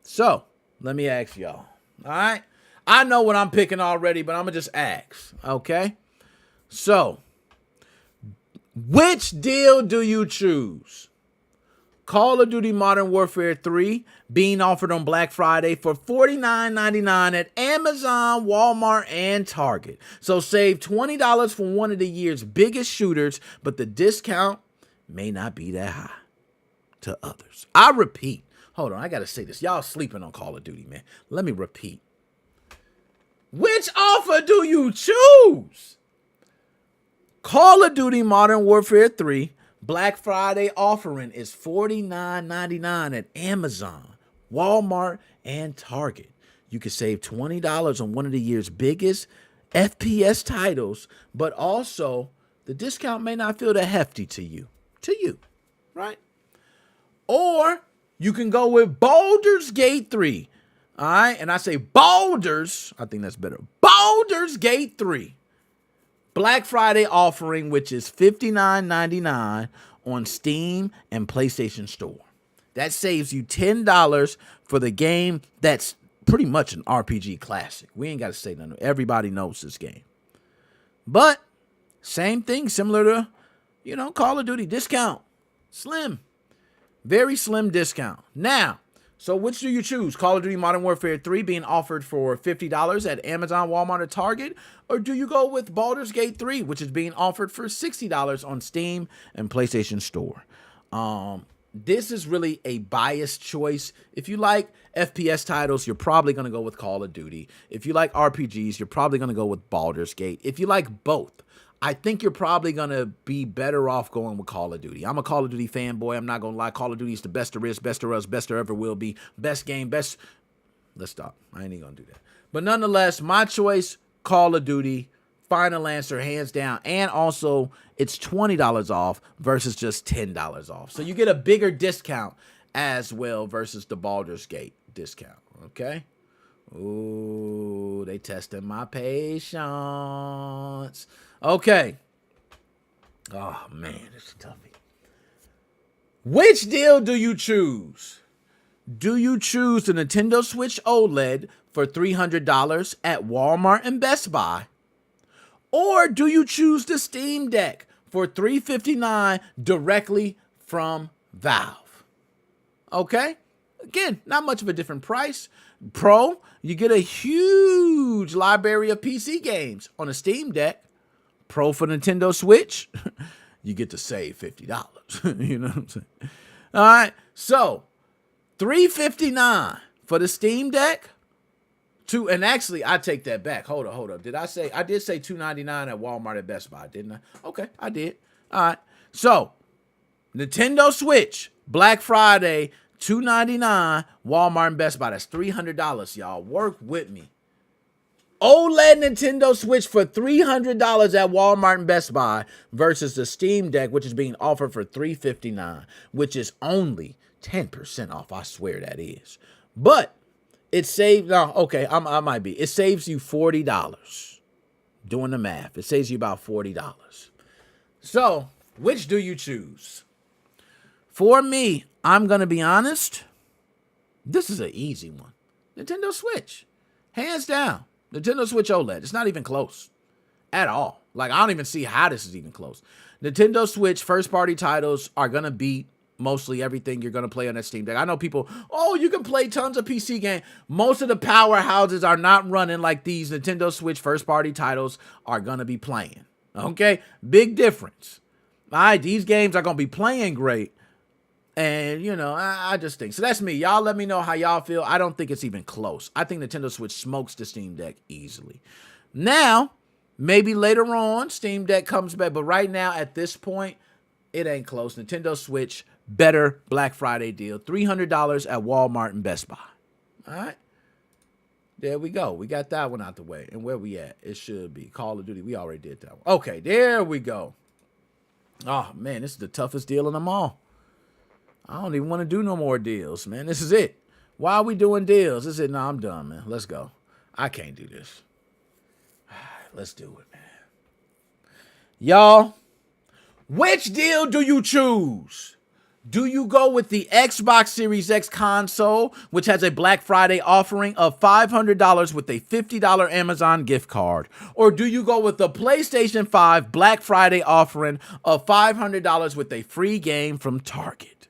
So, let me ask y'all. All right? I know what I'm picking already, but I'm going to just ask. Okay? So, Which deal do you choose? Call of Duty Modern Warfare 3 being offered on Black Friday for $49.99 at Amazon, Walmart, and Target. So save $20 for one of the year's biggest shooters, but the discount may not be that high to others. I repeat. Hold on, I gotta say this. Y'all sleeping on Call of Duty, man. Let me repeat. Which offer do you choose? Call of Duty Modern Warfare 3 Black Friday offering is $49.99 at Amazon, Walmart, and Target. You can save $20 on one of the year's biggest FPS titles, but also the discount may not feel that hefty to you, right? Or you can go with Baldur's Gate 3, all right? And I say Baldur's, I think that's better. Baldur's Gate 3. Black Friday offering, which is $59.99 on Steam and PlayStation Store. That saves you $10 for the game that's pretty much an RPG classic. We ain't got to say nothing. Everybody knows this game. But same thing, similar to, Call of Duty discount. Slim. Very slim discount. Now, so which do you choose? Call of Duty Modern Warfare 3 being offered for $50 at Amazon, Walmart, or Target? Or do you go with Baldur's Gate 3, which is being offered for $60 on Steam and PlayStation Store? This is really a biased choice. If you like FPS titles, you're probably going to go with Call of Duty. If you like RPGs, you're probably going to go with Baldur's Gate. If you like both, I think you're probably going to be better off going with Call of Duty. I'm a Call of Duty fanboy. I'm not going to lie. Call of Duty is the best there is, best there was, best there ever will be. Best game, best. Let's stop. I ain't even going to do that. But nonetheless, my choice, Call of Duty, final answer, hands down. And also, it's $20 off versus just $10 off. So you get a bigger discount as well versus the Baldur's Gate discount. Okay? Ooh, they testing my patience. Okay. Oh, man, it's a toughie. Which deal do you choose? Do you choose the Nintendo Switch OLED for $300 at Walmart and Best Buy? Or do you choose the Steam Deck for $359 directly from Valve? Okay. Again, not much of a different price. Pro, you get a huge library of PC games on a Steam Deck. Pro for Nintendo Switch, you get to save $50. You know what I'm saying? All right. So, $359 for the Steam Deck. And actually, I take that back. Hold up. I did say $299 at Walmart and Best Buy, didn't I? Okay, I did. All right. So, Nintendo Switch, Black Friday, $299, Walmart and Best Buy. That's $300, y'all. Work with me. OLED Nintendo Switch for $300 at Walmart and Best Buy versus the Steam Deck, which is being offered for $359, which is only 10% off. I swear that is. But it saves, I might be. It saves you $40. Doing the math, it saves you about $40. So, which do you choose? For me, I'm going to be honest. This is an easy one. Nintendo Switch. Hands down. Nintendo Switch OLED. It's not even close at all. Like, I don't even see how this is even close. Nintendo Switch first-party titles are going to beat mostly everything you're going to play on that Steam Deck. I know people, you can play tons of PC games. Most of the powerhouses are not running like these Nintendo Switch first-party titles are going to be playing. Okay? Big difference. All right? These games are going to be playing great. And, I just think. So that's me. Y'all let me know how y'all feel. I don't think it's even close. I think Nintendo Switch smokes the Steam Deck easily. Now, maybe later on, Steam Deck comes back. But right now, at this point, it ain't close. Nintendo Switch, better Black Friday deal. $300 at Walmart and Best Buy. All right? There we go. We got that one out the way. And where we at? It should be Call of Duty. We already did that one. Okay, there we go. Oh, man, this is the toughest deal of them all. I don't even want to do no more deals, man. This is it. Why are we doing deals? This is it. No, I'm done, man. Let's go. I can't do this. Let's do it, man. Y'all, which deal do you choose? Do you go with the Xbox Series X console, which has a Black Friday offering of $500 with a $50 Amazon gift card? Or do you go with the PlayStation 5 Black Friday offering of $500 with a free game from Target?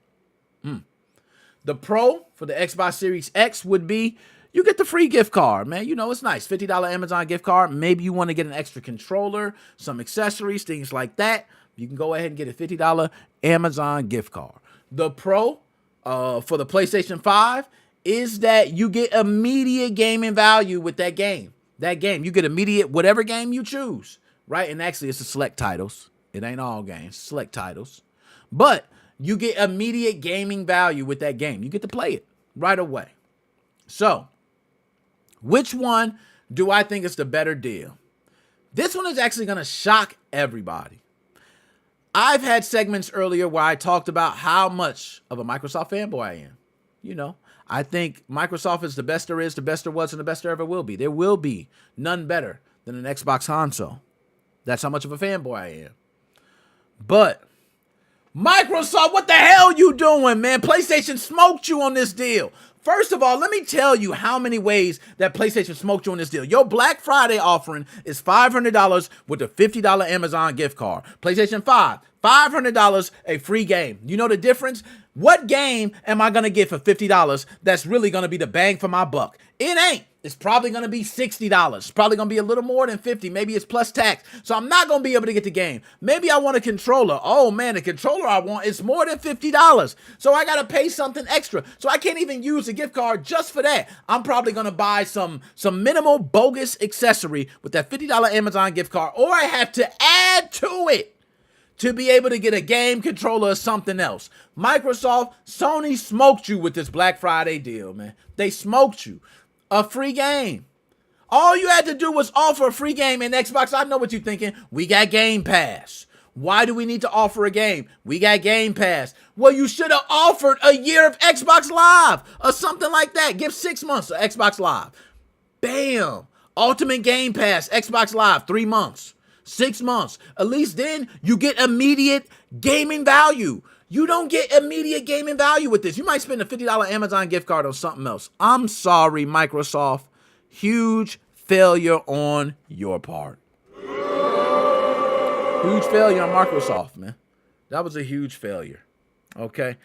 The pro for the Xbox Series X would be you get the free gift card, man. You know, it's nice. $50 Amazon gift card. Maybe you want to get an extra controller, some accessories, things like that. You can go ahead and get a $50 Amazon gift card. The pro for the PlayStation 5 is that you get immediate gaming value with that game. You get immediate whatever game you choose, right? And actually, it's the select titles. It ain't all games, select titles. But you get immediate gaming value with that game. You get to play it right away. So, which one do I think is the better deal? This one is actually going to shock everybody. I've had segments earlier where I talked about how much of a Microsoft fanboy I am. You know, I think Microsoft is the best there is, the best there was, and the best there ever will be. There will be none better than an Xbox console. That's how much of a fanboy I am. But Microsoft, what the hell you doing, man? PlayStation smoked you on this deal. First of all, let me tell you how many ways that PlayStation smoked you on this deal. Your Black Friday offering is $500 with a $50 Amazon gift card. PlayStation 5, $500, a free game. You know the difference? What game am I going to get for $50 that's really going to be the bang for my buck? It ain't. It's probably going to be $60. It's probably going to be a little more than $50. Maybe it's plus tax. So I'm not going to be able to get the game. Maybe I want a controller. Oh, man, the controller I want is more than $50. So I got to pay something extra. So I can't even use a gift card just for that. I'm probably going to buy some minimal bogus accessory with that $50 Amazon gift card, or I have to add to it to be able to get a game, controller, or something else. Microsoft, Sony smoked you with this Black Friday deal, man. They smoked you. A free game. All you had to do was offer a free game in Xbox. I know what you're thinking. We got Game Pass. Why do we need to offer a game? We got Game Pass. Well, you should have offered a year of Xbox Live or something like that. Give 6 months of Xbox Live. Bam. Ultimate Game Pass, Xbox Live, 3 months. 6 months. At least then you get immediate gaming value. You don't get immediate gaming value with this. You might spend a $50 Amazon gift card on something else. I'm sorry, Microsoft. Huge failure on your part. Huge failure on Microsoft, man. That was a huge failure. Okay.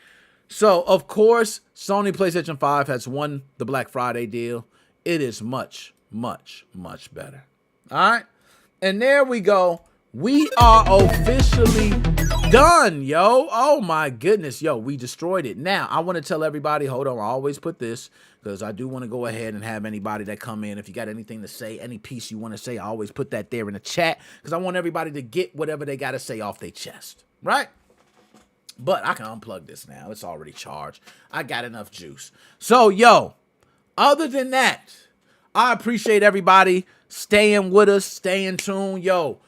So, of course, Sony PlayStation 5 has won the Black Friday deal. It is much, much, much better. All right. And there we go. We are officially done, yo. Oh my goodness, yo, we destroyed it. Now, I want to tell everybody, hold on, I always put this because I do want to go ahead and have anybody that come in. If you got anything to say, any piece you want to say, I always put that there in the chat because I want everybody to get whatever they got to say off their chest, right? But I can unplug this now. It's already charged. I got enough juice. So, yo, other than that, I appreciate everybody staying with us, staying tuned, yo.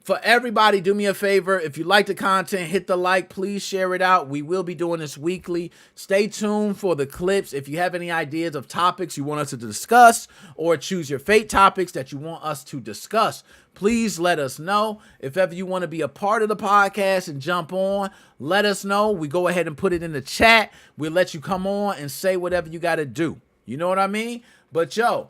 For everybody, do me a favor. If you like the content, hit the like. Please share it out. We will be doing this weekly. Stay tuned for the clips. If you have any ideas of topics you want us to discuss or choose your fate topics that you want us to discuss, please let us know. If ever you want to be a part of the podcast and jump on, let us know. We go ahead and put it in the chat. We'll let you come on and say whatever you got to do. You know what I mean? But, yo,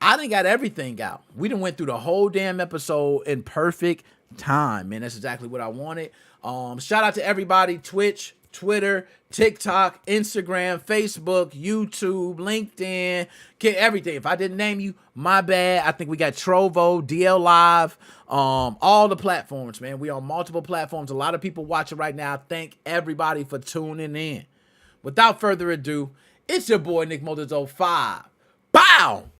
I done got everything out. We done went through the whole damn episode in perfect time, man. That's exactly what I wanted. Shout out to everybody. Twitch, Twitter, TikTok, Instagram, Facebook, YouTube, LinkedIn, everything. If I didn't name you, my bad. I think we got Trovo, DL Live, all the platforms, man. We on multiple platforms. A lot of people watching right now. Thank everybody for tuning in. Without further ado, it's your boy Nick Motors 05. Bow!